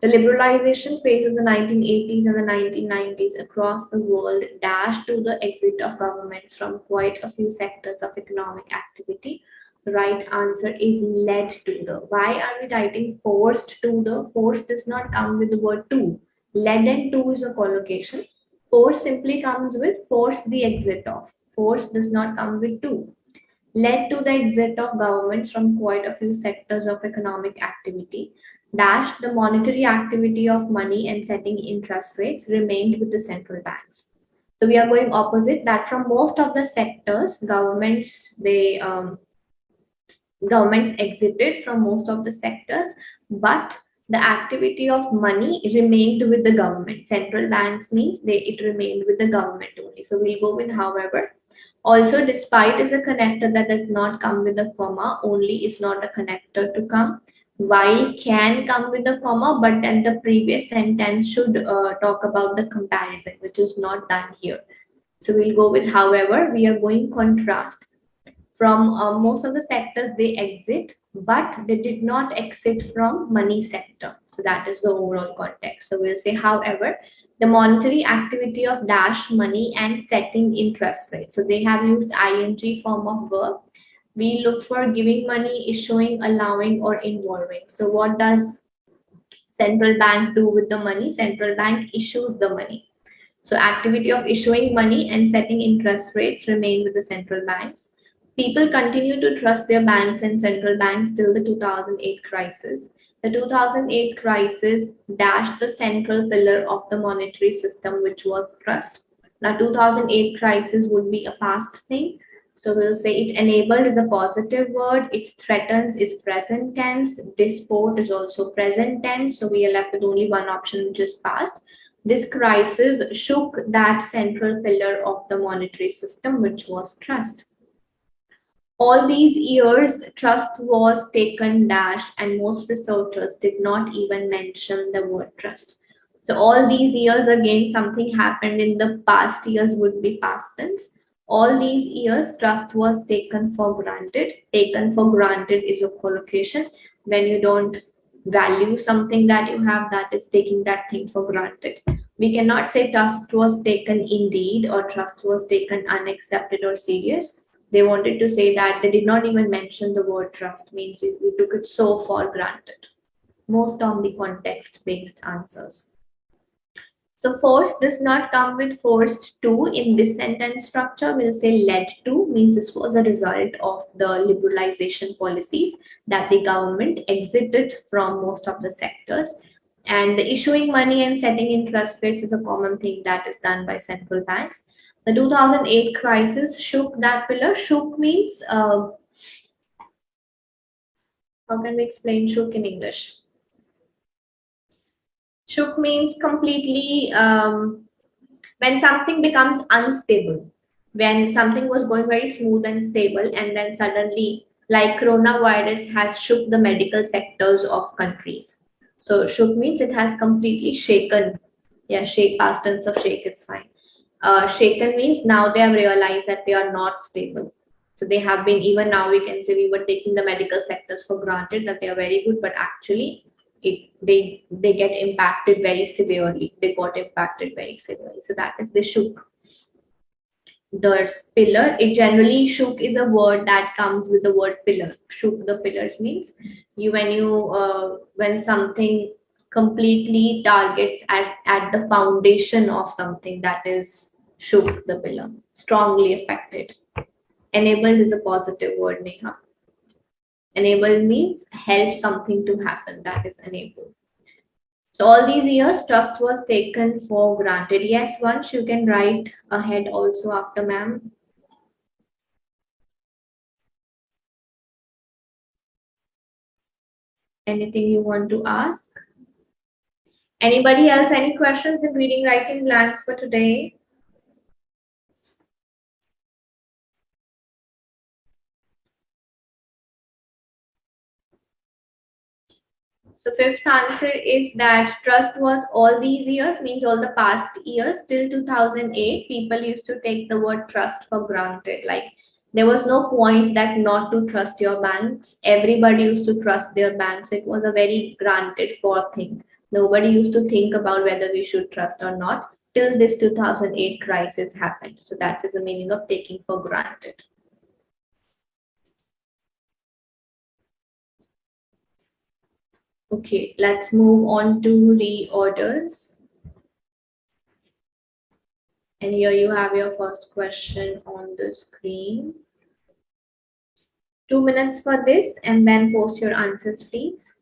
The liberalization phase of the 1980s and the 1990s across the world dashed to the exit of governments from quite a few sectors of economic activity. The right answer is led to the. Why are we writing forced to the? Forced does not come with the word to. Led and to is a collocation. Force simply comes with force the exit of. Force does not come with to. Led to the exit of governments from quite a few sectors of economic activity. Dash, the monetary activity of money and setting interest rates remained with the central banks. So we are going opposite that from most of the sectors, governments exited from most of the sectors, but the activity of money remained with the government. Central banks means it remained with the government only. So we'll go with however. Also, despite is a connector that does not come with a comma, only is not a connector to come. While can come with a comma, but then the previous sentence should talk about the comparison, which is not done here. So we'll go with however. We are going contrast. From most of the sectors they exit, but they did not exit from money sector. So that is the overall context. So we'll say, however, the monetary activity of dash money and setting interest rate. So they have used ing form of verb. We look for giving money, issuing, allowing, or involving. So what does central bank do with the money? Central bank issues the money. So activity of issuing money and setting interest rates remain with the central banks. People continue to trust their banks and central banks till the 2008 crisis. The 2008 crisis dashed the central pillar of the monetary system, which was trust. Now, 2008 crisis would be a past thing. So we'll say it enabled is a positive word. It threatens is present tense. Despot is also present tense. So we are left with only one option, which is past. This crisis shook that central pillar of the monetary system, which was trust. All these years, trust was taken dash, and most researchers did not even mention the word trust. So all these years, again, something happened in the past years would be past tense. All these years, trust was taken for granted. Taken for granted is a collocation. When you don't value something that you have, that is taking that thing for granted. We cannot say trust was taken indeed or trust was taken unaccepted or serious. They wanted to say that they did not even mention the word trust, means we took it so for granted. Most on the context-based answers. So forced does not come with forced to in this sentence structure. We'll say led to, means this was a result of the liberalization policies that the government exited from most of the sectors. And the issuing money and setting interest rates is a common thing that is done by central banks. The 2008 crisis shook that pillar. Shook means, how can we explain shook in English? Shook means completely, when something becomes unstable, when something was going very smooth and stable, and then suddenly, like coronavirus has shook the medical sectors of countries. So shook means it has completely shaken. Yeah, shake, past tense of shake, it's fine. Shaken means now they have realized that they are not stable. So they have been, even now we can say we were taking the medical sectors for granted that they are very good, but actually they get impacted very severely. They got impacted very severely. So that is the shook. The pillar, it generally shook is a word that comes with the word pillar. Shook the pillars means when something completely targets at the foundation of something, that is shook the pillar, strongly affected. Enabled is a positive word, Neha. Enabled means help something to happen, that is enabled. So all these years, trust was taken for granted. Yes, once you can write ahead also after ma'am. Anything you want to ask? Anybody else? Any questions in reading writing blanks for today? So fifth answer is that trust was all these years, means all the past years till 2008, people used to take the word trust for granted. Like there was no point that not to trust your banks. Everybody used to trust their banks. It was a very granted for thing. Nobody used to think about whether we should trust or not till this 2008 crisis happened. So that is the meaning of taking for granted. Okay, let's move on to reorders. And here you have your first question on the screen. 2 minutes for this and then post your answers, please.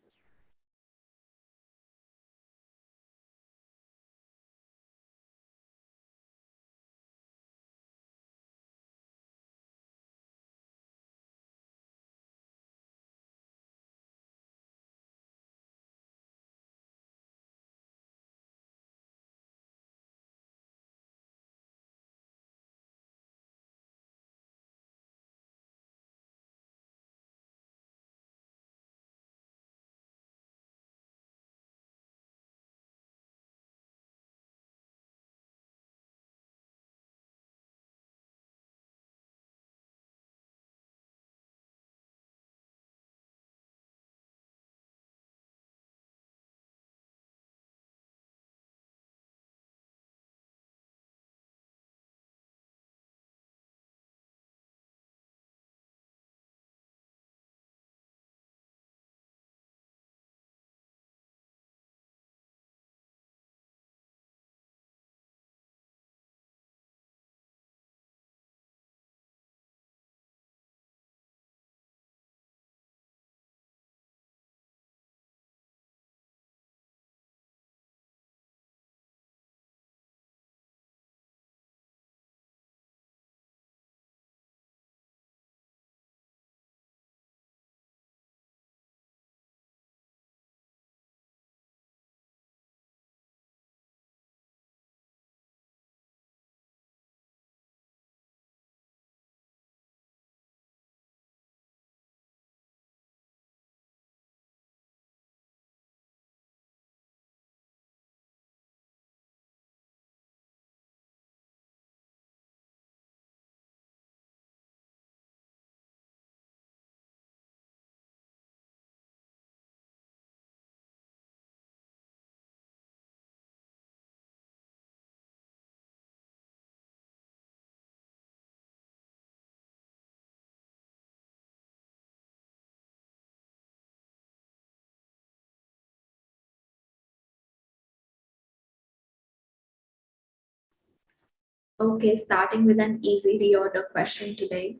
Okay, starting with an easy reorder question today.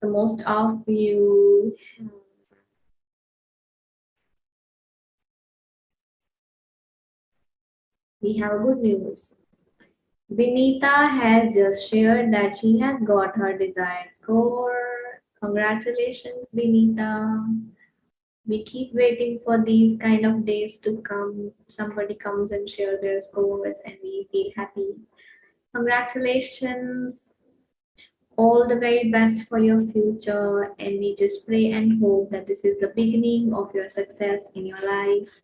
So most of you, we have good news. Vinita has just shared that she has got her desired score. Congratulations, Vinita. We keep waiting for these kind of days to come. Somebody comes and shares their scores and we feel happy. Congratulations. All the very best for your future. And we just pray and hope that this is the beginning of your success in your life.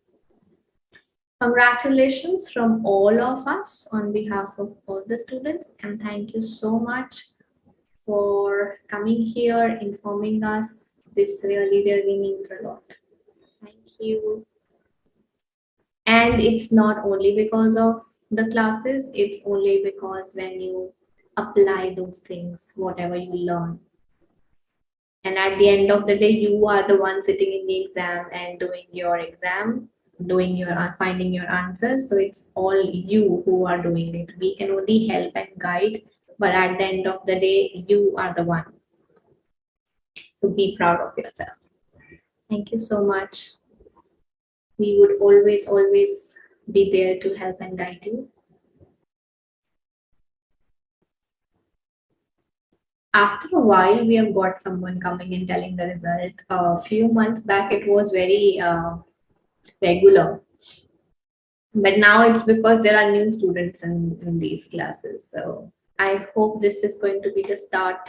Congratulations from all of us on behalf of all the students. And thank you so much for coming here, informing us. This really, really means a lot. Thank you. And it's not only because of the classes, it's only because when you apply those things, whatever you learn. And at the end of the day, you are the one sitting in the exam and doing your exam, doing your finding your answers. So it's all you who are doing it. We can only help and guide, but at the end of the day, you are the one. So be proud of yourself. Thank you so much. We would always, always be there to help and guide you. after a while, we have got someone coming and telling the result. A few months back, it was very regular. But now it's because there are new students in these classes. So I hope this is going to be the start.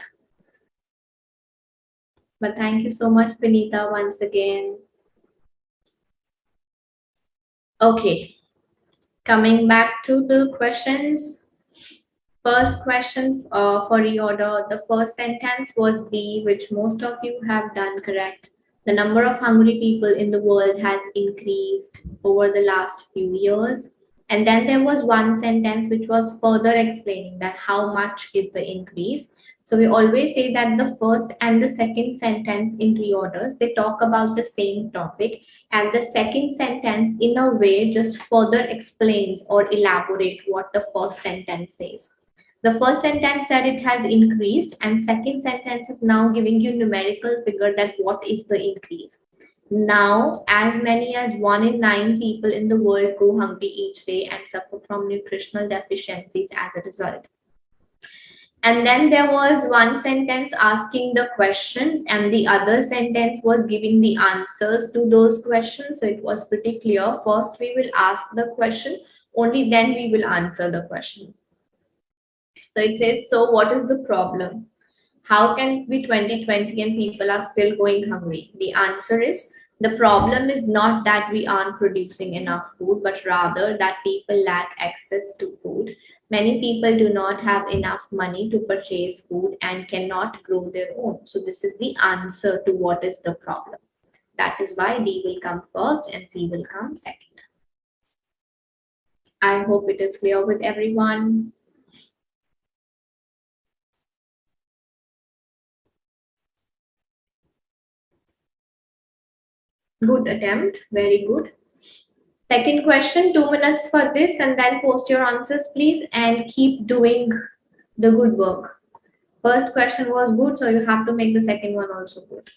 But thank you so much, Vinita, once again. Okay, coming back to the questions. First question for reorder. The first sentence was B, which most of you have done correct. The number of hungry people in the world has increased over the last few years. And then there was one sentence which was further explaining that how much is the increase. So we always say that the first and the second sentence in reorders, they talk about the same topic. And the second sentence, in a way, just further explains or elaborate what the first sentence says. The first sentence said it has increased, and second sentence is now giving you numerical figure that what is the increase. Now, as many as 1 in 9 people in the world go hungry each day and suffer from nutritional deficiencies as a result. And then there was one sentence asking the questions, and the other sentence was giving the answers to those questions. So it was pretty clear. First, we will ask the question, only then we will answer the question. So it says, so what is the problem? How can it be 2020 and people are still going hungry? The answer is, the problem is not that we aren't producing enough food, but rather that people lack access to food. Many people do not have enough money to purchase food and cannot grow their own. So this is the answer to what is the problem. That is why D will come first and C will come second. I hope it is clear with everyone. Good attempt, very good. Second question, 2 minutes for this, and then post your answers, please, and keep doing the good work. First question was good, so you have to make the second one also good.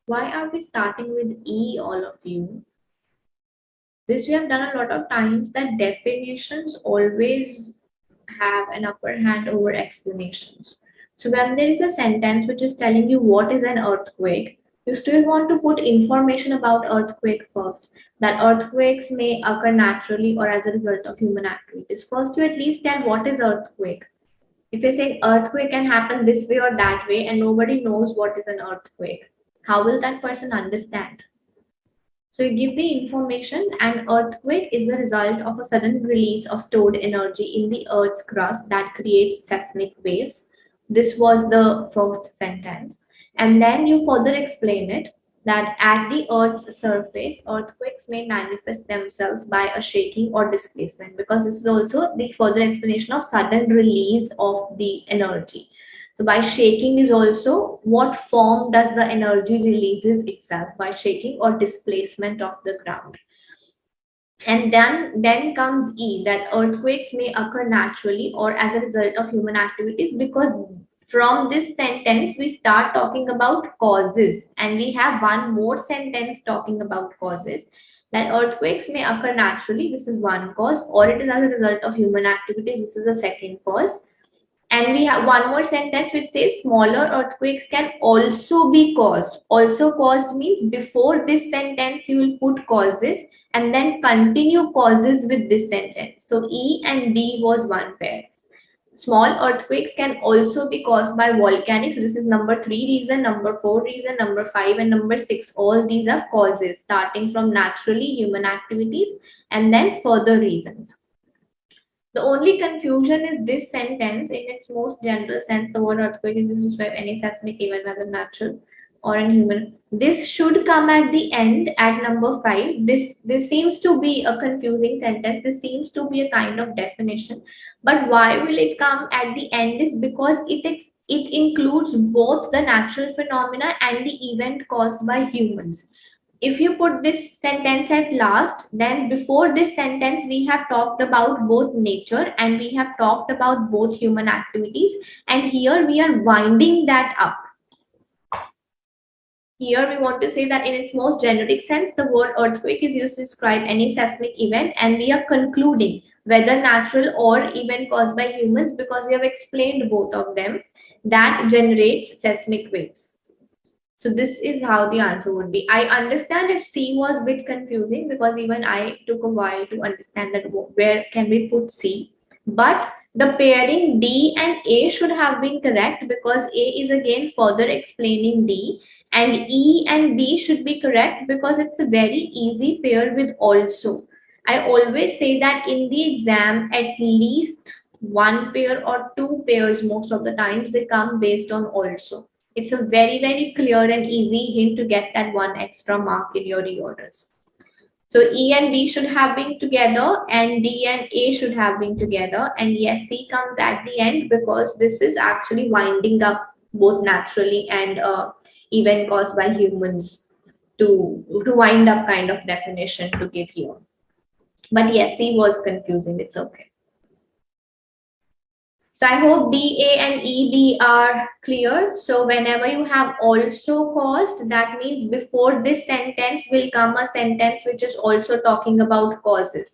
Why are we starting with E, all of you? This we have done a lot of times, that definitions always have an upper hand over explanations. So when there is a sentence which is telling you what is an earthquake, you still want to put information about earthquake first. That earthquakes may occur naturally or as a result of human activities. First, you at least tell what is earthquake. If you're saying earthquake can happen this way or that way and nobody knows what is an earthquake, how will that person understand? So you give the information. An earthquake is the result of a sudden release of stored energy in the Earth's crust that creates seismic waves. This was the first sentence. And then you further explain it that at the Earth's surface, earthquakes may manifest themselves by a shaking or displacement, because this is also the further explanation of sudden release of the energy. So by shaking is also what form does the energy releases itself, by shaking or displacement of the ground. And then comes E, that earthquakes may occur naturally or as a result of human activities, because from this sentence we start talking about causes, and we have one more sentence talking about causes, that earthquakes may occur naturally, this is one cause, or it is as a result of human activities, this is the second cause. And we have one more sentence which says smaller earthquakes can also be caused. Also caused means before this sentence you will put causes and then continue causes with this sentence. So E and D was one pair. Small earthquakes can also be caused by volcanics. This is number 3 reason, number 4 reason, number 5 and number 6. All these are causes starting from naturally human activities and then further reasons. The only confusion is this sentence. In its most general sense, the word earthquake is used to describe any seismic event, whether natural or inhuman. This should come at the end at number 5. This seems to be a confusing sentence. This seems to be a kind of definition. But why will it come at the end is because it includes both the natural phenomena and the event caused by humans. If you put this sentence at last, then before this sentence we have talked about both nature and we have talked about both human activities, and here we are winding that up. Here we want to say that in its most generic sense, the word earthquake is used to describe any seismic event, and we are concluding whether natural or event caused by humans, because we have explained both of them, that generates seismic waves. So this is how the answer would be. I understand if C was a bit confusing, because even I took a while to understand that where can we put C. But the pairing D and A should have been correct, because A is again further explaining D, and E and B should be correct because it's a very easy pair with also. I always say that in the exam, at least one pair or two pairs, most of the times they come based on also. It's a very, very clear and easy hint to get that one extra mark in your reorders. So E and B should have been together and D and A should have been together. And yes, C comes at the end because this is actually winding up both naturally and event caused by humans to wind up kind of definition to give here. But yes, C was confusing. It's okay. So I hope D, A and E, D are clear. So whenever you have also caused, that means before this sentence will come a sentence which is also talking about causes.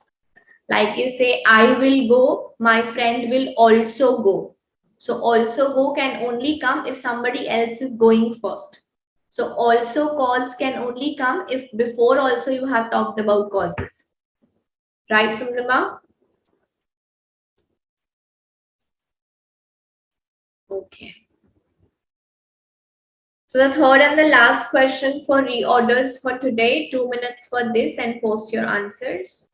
Like you say, I will go, my friend will also go. So also go can only come if somebody else is going first. So also caused can only come if before also you have talked about causes. Right, Sumrima? Okay. So the third and the last question for reorders for today, 2 minutes for this and post your answers.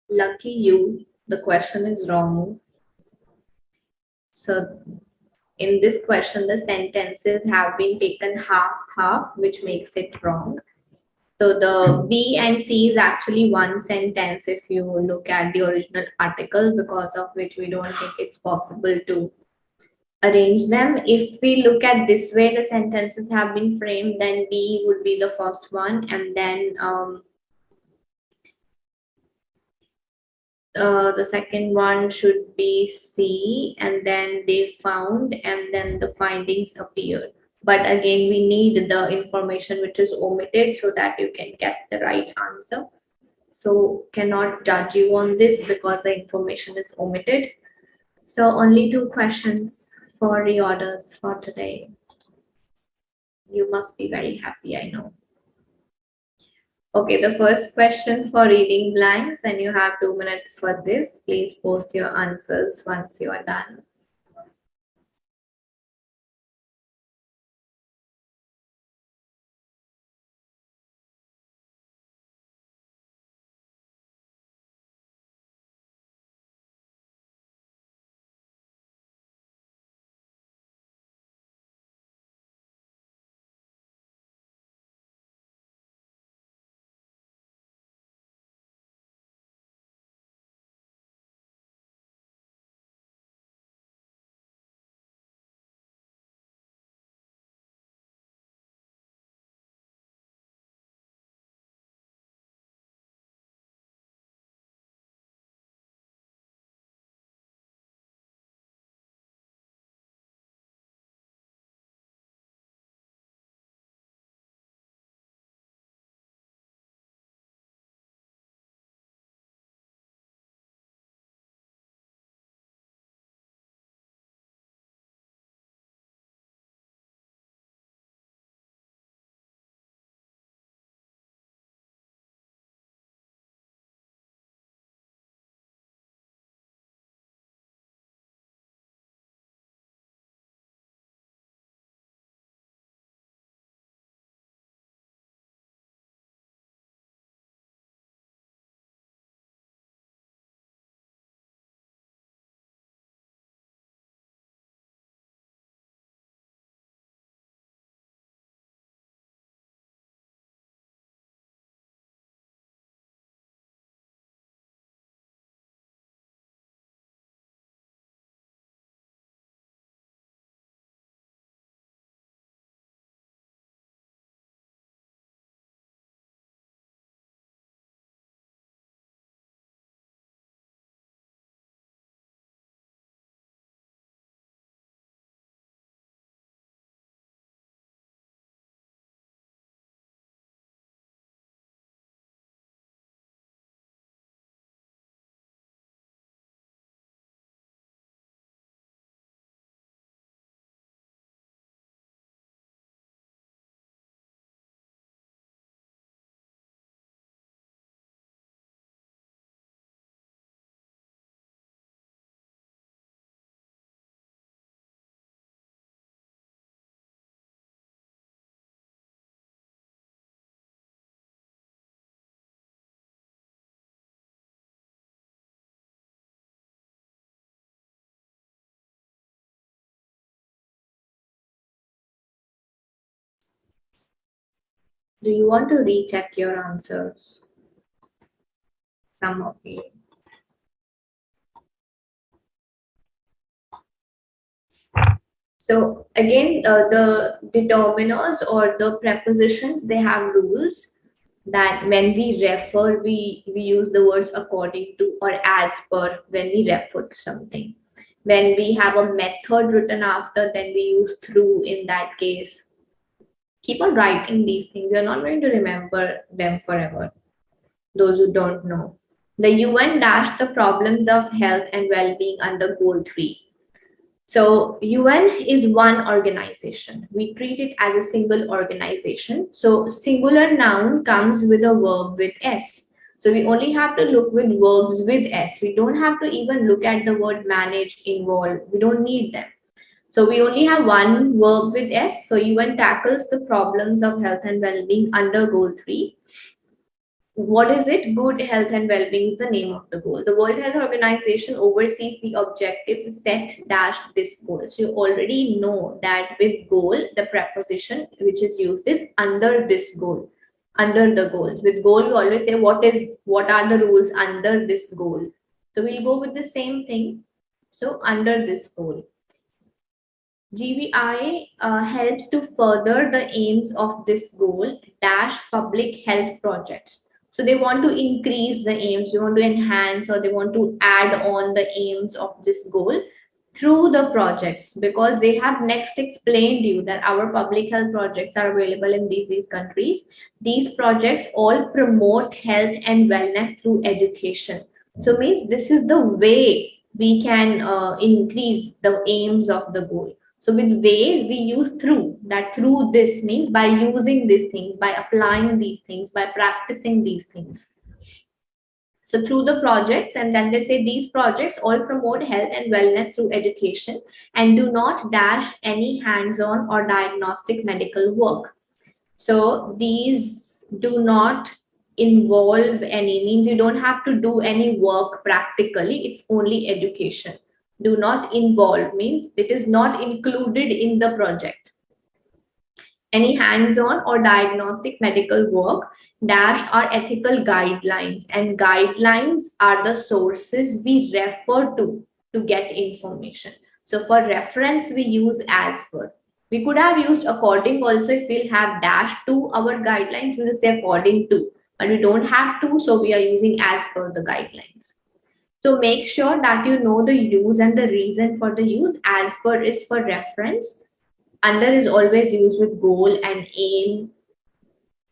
Lucky you, the question is wrong. So in this question, the sentences have been taken half, which makes it wrong. So the B and C is actually one sentence if you look at the original article, because of which we don't think it's possible to arrange them. If we look at this way, the sentences have been framed, then B would be the first one, and then the second one should be C, and then they found, and then the findings appeared. But again, we need the information which is omitted so that you can get the right answer. So cannot judge you on this because the information is omitted. So only 2 questions for reorders for today. You must be very happy, I know. Okay, the first question for reading blanks, and you have 2 minutes for this. Please post your answers once you are done. Do you want to recheck your answers? Some of you. So again, the determiners or the prepositions, they have rules that when we refer, we use the words according to or as per when we refer to something. When we have a method written after, then we use through in that case. Keep on writing these things. You're not going to remember them forever. Those who don't know. The UN dashed the problems of health and well-being under goal 3. So UN is one organization. We treat it as a single organization. So singular noun comes with a verb with S. So we only have to look with verbs with S. We don't have to even look at the word managed, involved. We don't need them. So we only have one verb with S. So UN tackles the problems of health and well-being under goal 3. what is it? Good health and well-being is the name of the goal. The World Health Organization oversees the objectives set dash this goal. So you already know that with goal, the preposition which is used is under this goal, under the goal. With goal, we always say what are the rules under this goal. So we'll go with the same thing. So under this goal. GVI helps to further the aims of this goal dash public health projects. So they want to increase the aims, they want to enhance, or they want to add on the aims of this goal through the projects, because they have next explained you that our public health projects are available in these countries. These projects all promote health and wellness through education. So means this is the way we can increase the aims of the goal. So with ways we use through, that through this means by using these things, by applying these things, by practicing these things. So through the projects, and then they say these projects all promote health and wellness through education and do not dash any hands-on or diagnostic medical work. So these do not involve any, means you don't have to do any work practically, it's only education. Do not involve means it is not included in the project. Any hands-on or diagnostic medical work dash are ethical guidelines, and guidelines are the sources we refer to get information. So for reference, we use as per. We could have used according also. If we'll have dash to our guidelines, we will say according to, but we don't have to, so we are using as per the guidelines. So make sure that you know the use and the reason for the use. As per is for reference. Under is always used with goal and aim.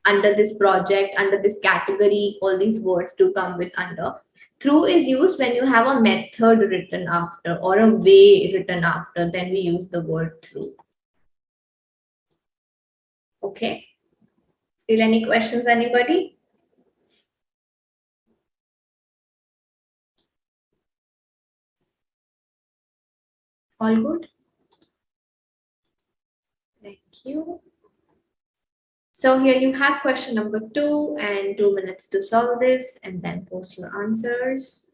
Under this project, under this category, all these words do come with under. Through is used when you have a method written after or a way written after, then we use the word through. Okay. Still any questions, anybody? All good? Thank you. So here you have question number 2 and 2 minutes to solve this, and then post your answers.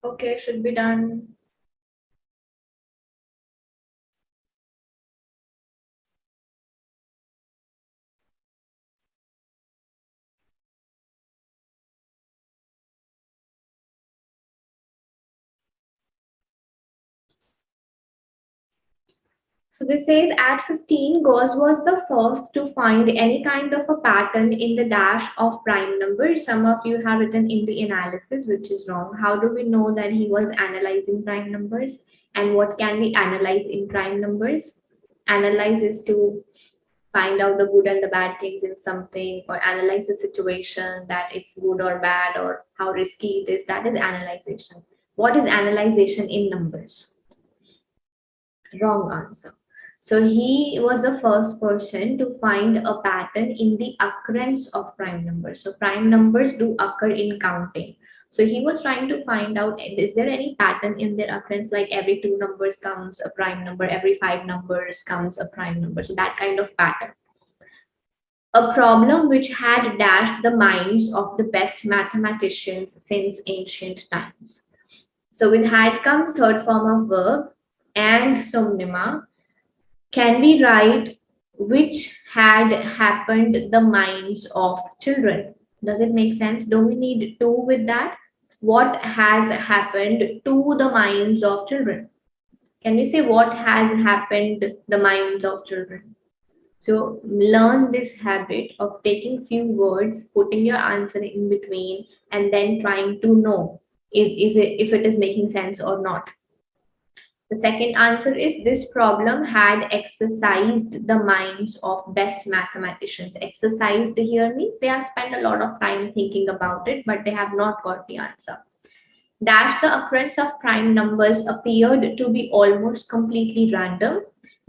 Okay, should be done. So this says at 15, Gauss was the first to find any kind of a pattern in the dash of prime numbers. Some of you have written in the analysis, which is wrong. How do we know that he was analyzing prime numbers? And what can we analyze in prime numbers? Analyze is to find out the good and the bad things in something, or analyze the situation that it's good or bad or how risky it is. That is analyzation. What is analyzation in numbers? Wrong answer. So he was the first person to find a pattern in the occurrence of prime numbers. So prime numbers do occur in counting. So he was trying to find out, is there any pattern in their occurrence, like every 2 numbers comes a prime number, every 5 numbers comes a prime number. So that kind of pattern. A problem which had dashed the minds of the best mathematicians since ancient times. So with had comes third form of verb and 𝗙𝗍𝗻. Can we write which had happened the minds of children? Does it make sense? Don't we need to with that? What has happened to the minds of children? Can we say what has happened the minds of children? So learn this habit of taking few words, putting your answer in between, and then trying to know if it is making sense or not. The second answer is this problem had exercised the minds of best mathematicians. Exercised here means they have spent a lot of time thinking about it, but they have not got the answer. Dash the occurrence of prime numbers appeared to be almost completely random.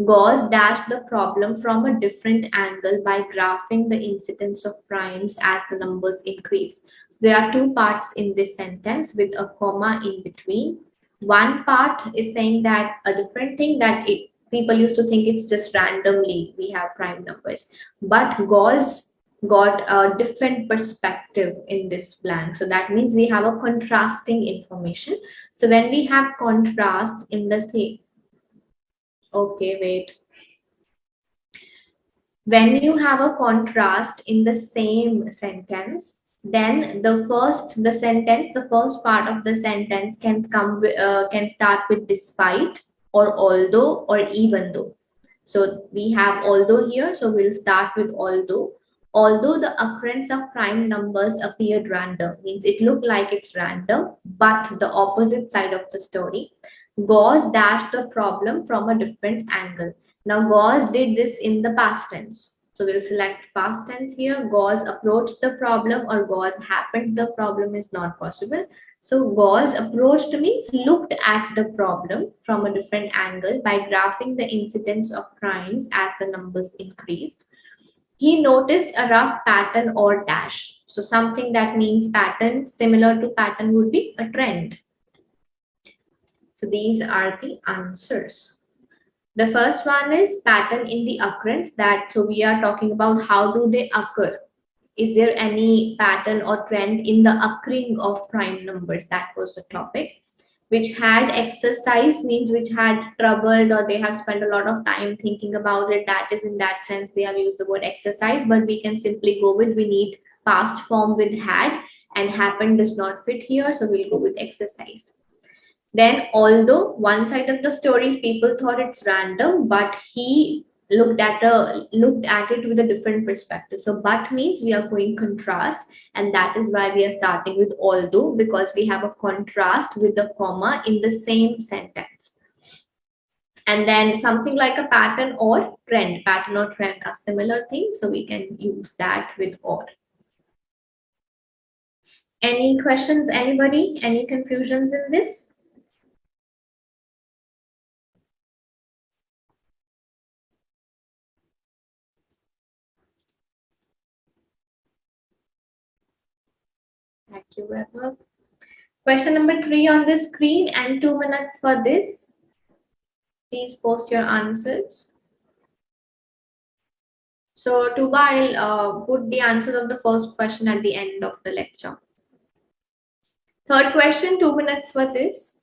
Gauss dashed the problem from a different angle by graphing the incidence of primes as the numbers increased. So there are two parts in this sentence with a comma in between. One part is saying that a different thing, that people used to think it's just randomly we have prime numbers, but Gauss got a different perspective in this blank. So that means we have a contrasting information. So when we have contrast in the thing, okay, wait. When you have a contrast in the same sentence, then the first part of the sentence can can start with despite or although or even though. So we have although here, so we'll start with although. Although the occurrence of prime numbers appeared random, means it looked like it's random, but the opposite side of the story, Gauss dashed the problem from a different angle. Now Gauss did this in the past tense. So we'll select past tense here. Gauss approached the problem or Gauss happened the problem is not possible. So Gauss approached means looked at the problem from a different angle by graphing the incidence of primes as the numbers increased. He noticed a rough pattern or dash. So something that means pattern, similar to pattern would be a trend. So these are the answers. The first one is pattern in the occurrence. That so we are talking about how do they occur. Is there any pattern or trend in the occurring of prime numbers? That was the topic. Which had exercise means which had troubled or they have spent a lot of time thinking about it. That is, in that sense they have used the word exercise, but we can simply go with, we need past form with had, and happened does not fit here, so we'll go with exercise. Then although one side of the stories people thought it's random, but he looked at it with a different perspective. So but means we are going contrast, and that is why we are starting with although, because we have a contrast with the comma in the same sentence. And then something like a pattern or trend. Pattern or trend are similar things, so we can use that with or. Any questions, anybody? Any confusions in this? Thank you, Webber. Question number 3 on the screen and 2 minutes for this. Please post your answers. So 𝗙𝗿𝗀𝗀, put the answers of the first question at the end of the lecture. Third question, 2 minutes for this.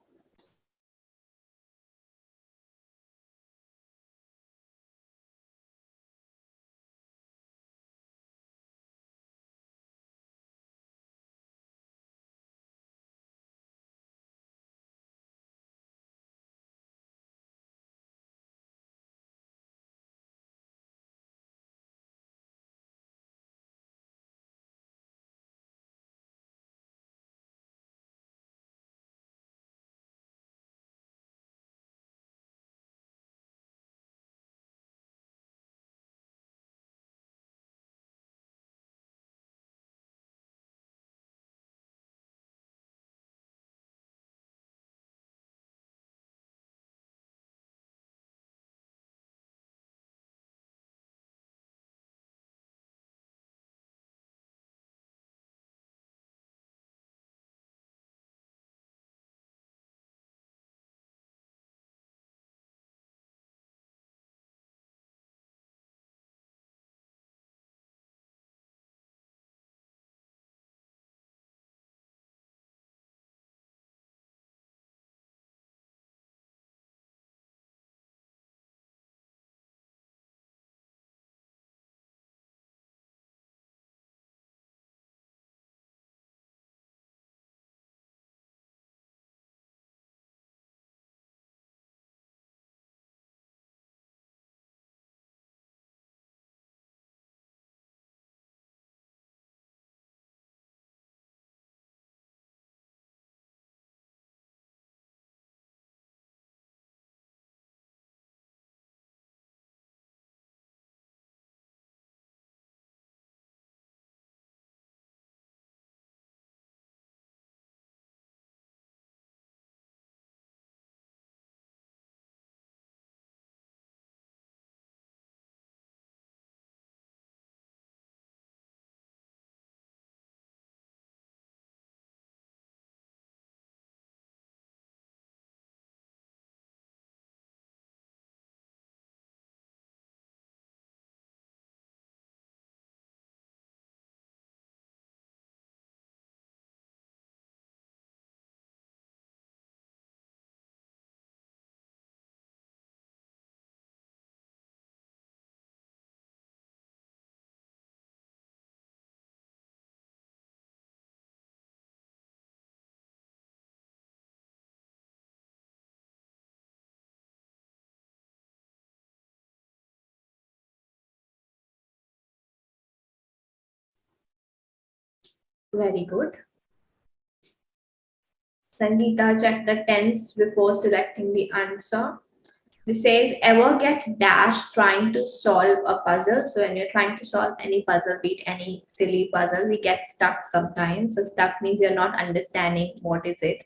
Very good. Sangeeta, check the tense before selecting the answer. This says, ever get dash trying to solve a puzzle. So when you're trying to solve any puzzle, be it any silly puzzle, we get stuck sometimes. So stuck means you're not understanding what is it.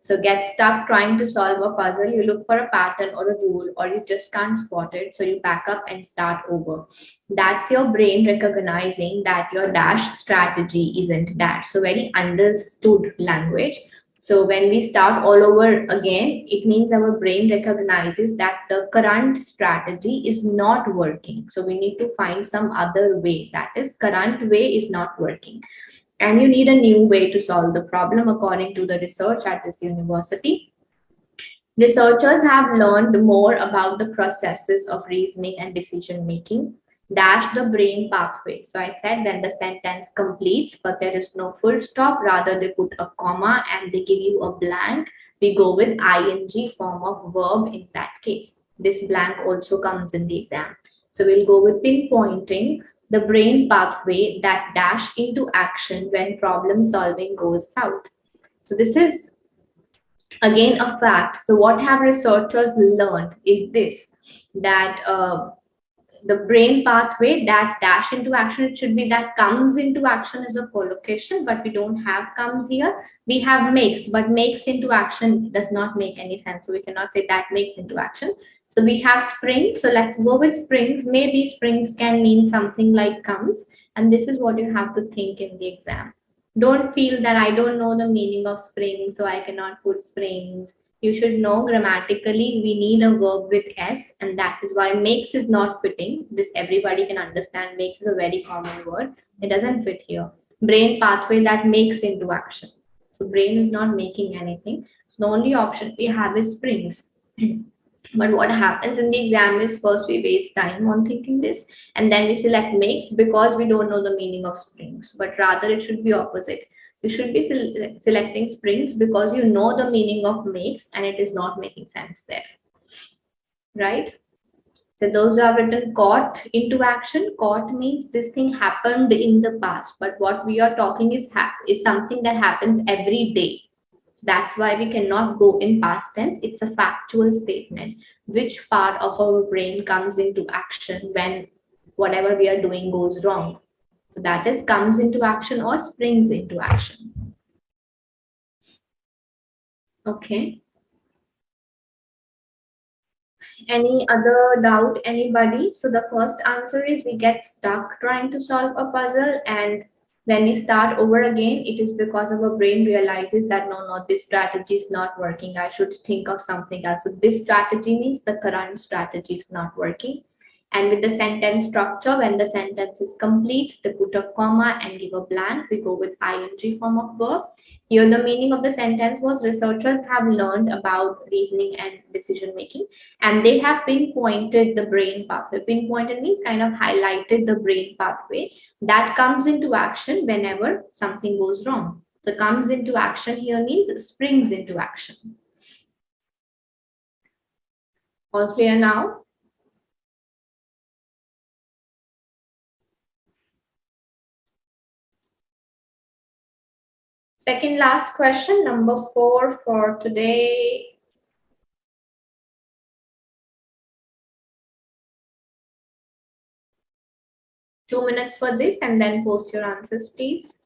So get stuck trying to solve a puzzle. You look for a pattern or a rule, or you just can't spot it. So you back up and start over. That's your brain recognizing that your dash strategy isn't dash. So very understood language. So when we start all over again, it means our brain recognizes that the current strategy is not working. So we need to find some other way. That is, current way is not working. And you need a new way to solve the problem according to the research at this university. Researchers have learned more about the processes of reasoning and decision making, dash the brain pathway. So I said when the sentence completes, but there is no full stop, rather they put a comma and they give you a blank. We go with ing form of verb in that case. This blank also comes in the exam. So we'll go with pinpointing the brain pathway that dash into action when problem solving goes south. So this is again a fact. So what have researchers learned is this, that the brain pathway that dash into action, it should be that comes into action is a collocation, but we don't have comes here. We have makes, but makes into action does not make any sense. So we cannot say that makes into action. So we have springs. So let's go with springs. Maybe springs can mean something like comes. And this is what you have to think in the exam. Don't feel that I don't know the meaning of springs, so I cannot put springs. You should know grammatically we need a verb with s, and that is why makes is not fitting. This everybody can understand. Makes is a very common word. It doesn't fit here. Brain pathway that makes into action. So brain is not making anything. So the only option we have is springs. But what happens in the exam is first we waste time on thinking this, and then we select makes because we don't know the meaning of springs. But rather it should be opposite. You should be selecting springs because you know the meaning of makes and it is not making sense there, right? So those who have written caught into action, caught means this thing happened in the past, but what we are talking is something that happens every day. That's why we cannot go in past tense. It's a factual statement. Which part of our brain comes into action when whatever we are doing goes wrong? So that is comes into action or springs into action. Okay. Any other doubt, anybody? So the first answer is we get stuck trying to solve a puzzle, and when we start over again, it is because our brain realizes that no, this strategy is not working. I should think of something else. So this strategy means the current strategy is not working. And with the sentence structure, when the sentence is complete, they put a comma and give a blank. We go with ing form of verb. Here, the meaning of the sentence was researchers have learned about reasoning and decision making, and they have pinpointed the brain pathway. Pinpointed means kind of highlighted the brain pathway that comes into action whenever something goes wrong. So comes into action here means springs into action. All clear now? Second last question, number 4 for today. Two minutes for this and then post your answers, please.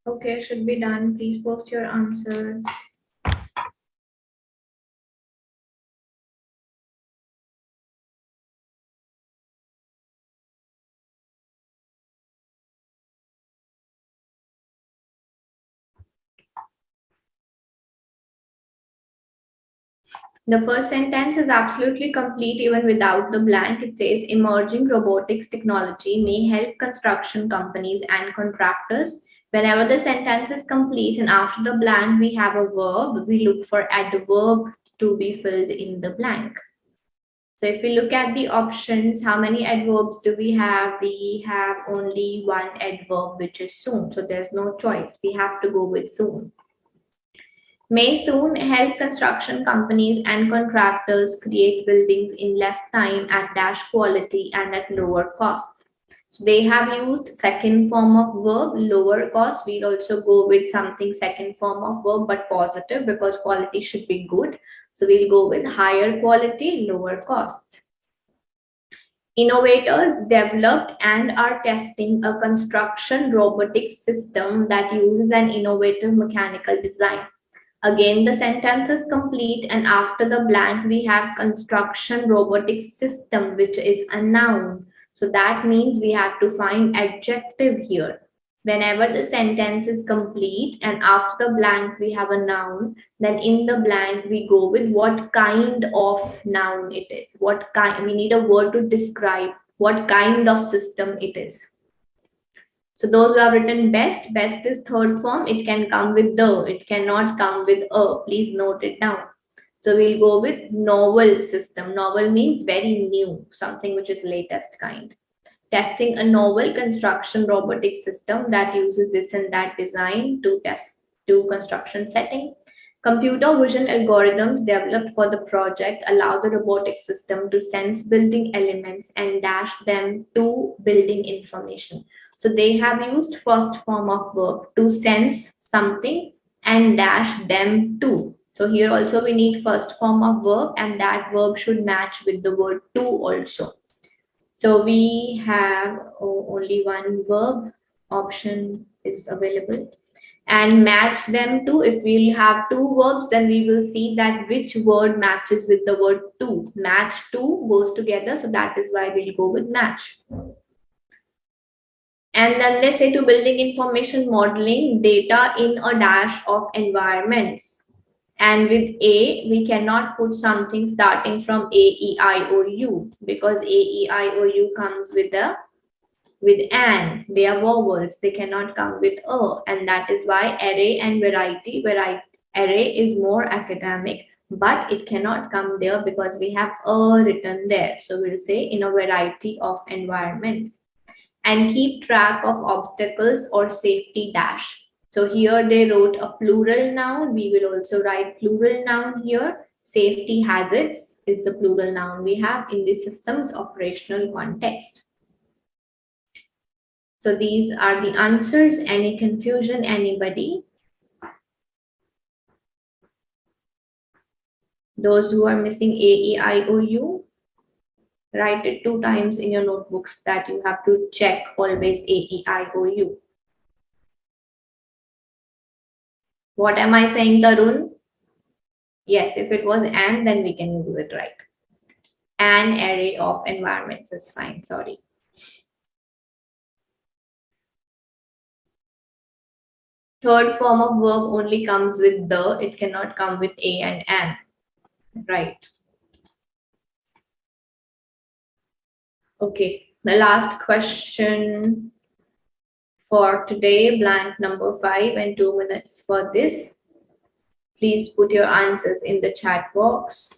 Okay, should be done. Please post your answers. The first sentence is absolutely complete even without the blank. It says emerging robotics technology may help construction companies and contractors. Whenever the sentence is complete and after the blank we have a verb, we look for adverb to be filled in the blank. So if we look at the options, how many adverbs do we have? We have only one adverb, which is soon. So there's no choice. We have to go with soon. May soon help construction companies and contractors create buildings in less time at dash quality and at lower costs. So they have used second form of verb, lower cost. We'll also go with something second form of verb, but positive because quality should be good. So we'll go with higher quality, lower cost. Innovators developed and are testing a construction robotics system that uses an innovative mechanical design. Again, the sentence is complete, and after the blank, we have construction robotics system, which is a noun. So that means we have to find adjective here. Whenever the sentence is complete and after the blank we have a noun, then in the blank we go with what kind of noun it is. What kind, we need a word to describe what kind of system it is. So those who have written best, best is third form. It can come with the, it cannot come with a. Please note it down. So we'll go with novel system. Novel means very new, something which is latest kind. Testing a novel construction robotic system that uses this and that design to test to construction setting. Computer vision algorithms developed for the project allow the robotic system to sense building elements and dash them to building information. So they have used first form of verb to sense something and dash them to. So here also we need first form of verb and that verb should match with the word to also. So we have only one verb option is available and match them to. If we'll have two verbs, then we will see that which word matches with the word to. Match to goes together. So that is why we'll go with match. And then they say to building information modeling data in a dash of environments. And with A, we cannot put something starting from A, E, I, or U because A, E, I, or U comes with an. They are vowels. They cannot come with a. And that is why array and variety. Array is more academic, but it cannot come there because we have a written there. So we'll say in a variety of environments. And keep track of obstacles or safety dash. So here they wrote a plural noun. We will also write plural noun here. Safety hazards is the plural noun we have in the system's operational context. So these are the answers. Any confusion, anybody? Those who are missing A, E, I, O, U, write it 2 times in your notebooks that you have to check always A, E, I, O, U. What am I saying, Tarun? Yes, if it was and, then we can do it right. An array of environments is fine, sorry. Third form of verb only comes with the, it cannot come with a and an, right? Okay, the last question for today, blank number 5 and 2 minutes for this. Please put your answers in the chat box.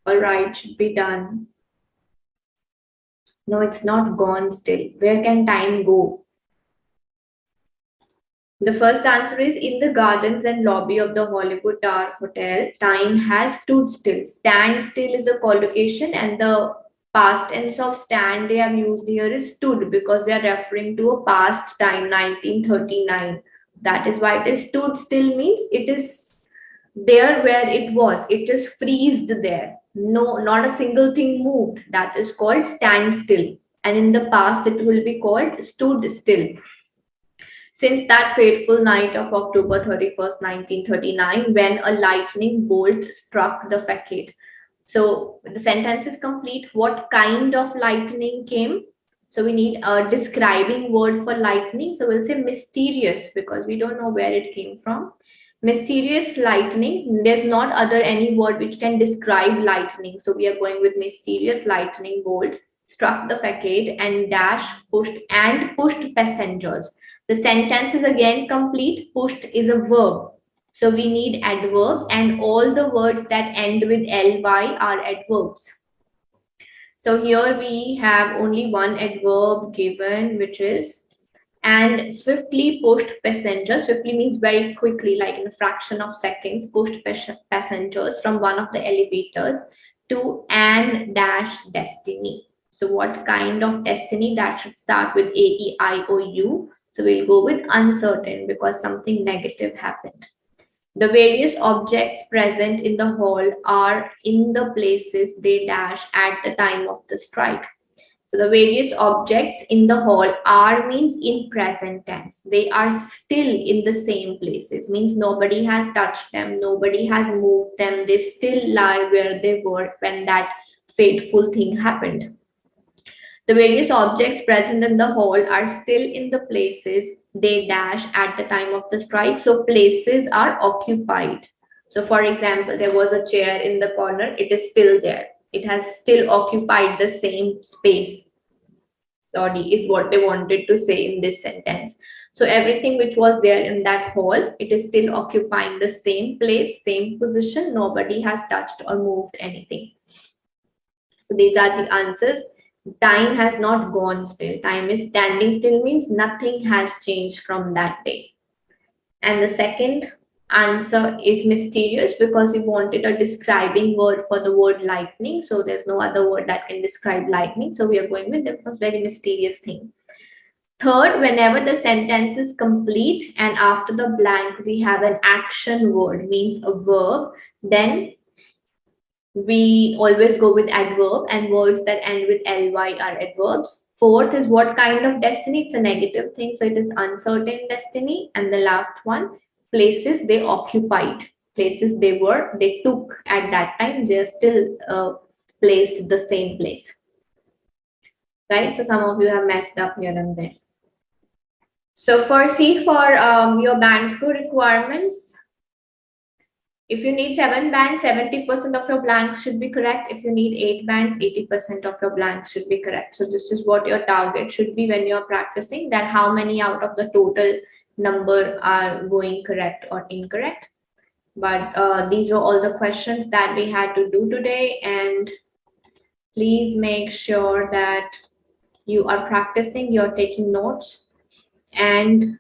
All right, should be done. No, it's not gone still. Where can time go? The first answer is in the gardens and lobby of the Hollywood Tower Hotel. Time has stood still. Stand still is a collocation, and the past tense of stand they have used here is stood because they are referring to a past time, 1939. That is why it is stood still, means it is there where it was. It is freezed there. No, not a single thing moved. That is called stand still. And in the past, it will be called stood still. Since that fateful night of October 31st, 1939, when a lightning bolt struck the facade. So the sentence is complete. What kind of lightning came? So we need a describing word for lightning. So we'll say mysterious because we don't know where it came from. Mysterious lightning. There's not other any word which can describe lightning. So we are going with mysterious lightning bolt struck the facade and pushed passengers. The sentence is again complete. Pushed is a verb. So we need adverb, and all the words that end with ly are adverbs. So here we have only one adverb given, which is and swiftly pushed passengers. Swiftly means very quickly, like in a fraction of seconds, pushed passengers from one of the elevators to an dash destiny. So what kind of destiny? That should start with A-E-I-O-U. So we'll go with uncertain because something negative happened. The various objects present in the hall are in the places they dash at the time of the strike. So the various objects in the hall are means in present tense. They are still in the same places, means nobody has touched them, nobody has moved them. They still lie where they were when that fateful thing happened. The various objects present in the hall are still in the places they dash at the time of the strike. So places are occupied. So for example, there was a chair in the corner. It is still there. It has still occupied the same space. Sorry, is what they wanted to say in this sentence. So everything which was there in that hall, it is still occupying the same place, same position. Nobody has touched or moved anything. So these are the answers. Time has not gone still. Time is standing still, means nothing has changed from that day. And the second answer is mysterious because we wanted a describing word for the word lightning. So there's no other word that can describe lightning. So we are going with the very mysterious thing. Third, whenever the sentence is complete and after the blank we have an action word, means a verb, then we always go with adverb, and words that end with ly are adverbs. Fourth is what kind of destiny? It's a negative thing, so it is uncertain destiny. And the last one, places they occupied, places they took at that time, they're still placed the same place, right? So some of you have messed up here and there. So for your band score requirements, if you need 7 bands, 70% of your blanks should be correct. If you need 8 bands, 80% of your blanks should be correct. So this is what your target should be when you're practicing, that how many out of the total number are going correct or incorrect. But these were all the questions that we had to do today. And please make sure that you are practicing, you're taking notes, and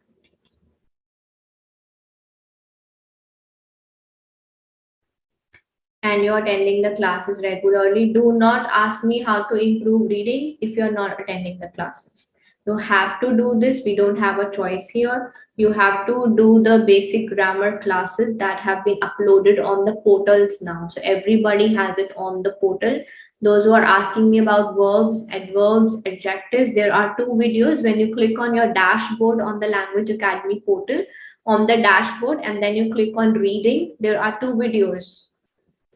you're attending the classes regularly. Do not ask me how to improve reading if you're not attending the classes. You have to do this. We don't have a choice here. You have to do the basic grammar classes that have been uploaded on the portals now. So everybody has it on the portal. Those who are asking me about verbs, adverbs, adjectives, there are 2 videos. When you click on your dashboard on the Language Academy portal, on the dashboard, and then you click on reading, there are 2 videos.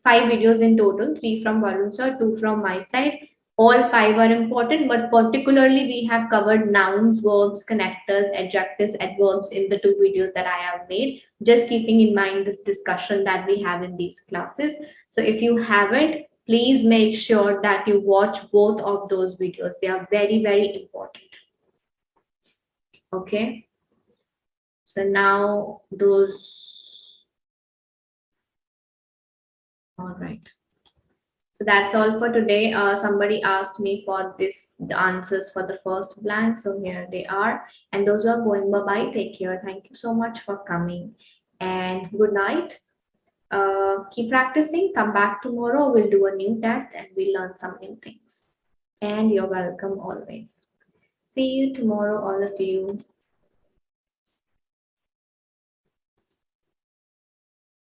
5 videos in total, 3 from Varun sir, 2 from my side. All 5 are important, but particularly we have covered nouns, verbs, connectors, adjectives, adverbs in the 2 videos that I have made, just keeping in mind this discussion that we have in these classes. So if you haven't, please make sure that you watch both of those videos. They are very, very important. Okay. So now all right. So that's all for today. Somebody asked me for the answers for the first blank. So here they are. And those are going bye-bye. Take care. Thank you so much for coming. And good night. Keep practicing. Come back tomorrow. We'll do a new test and we'll learn some new things. And you're welcome always. See you tomorrow, all of you.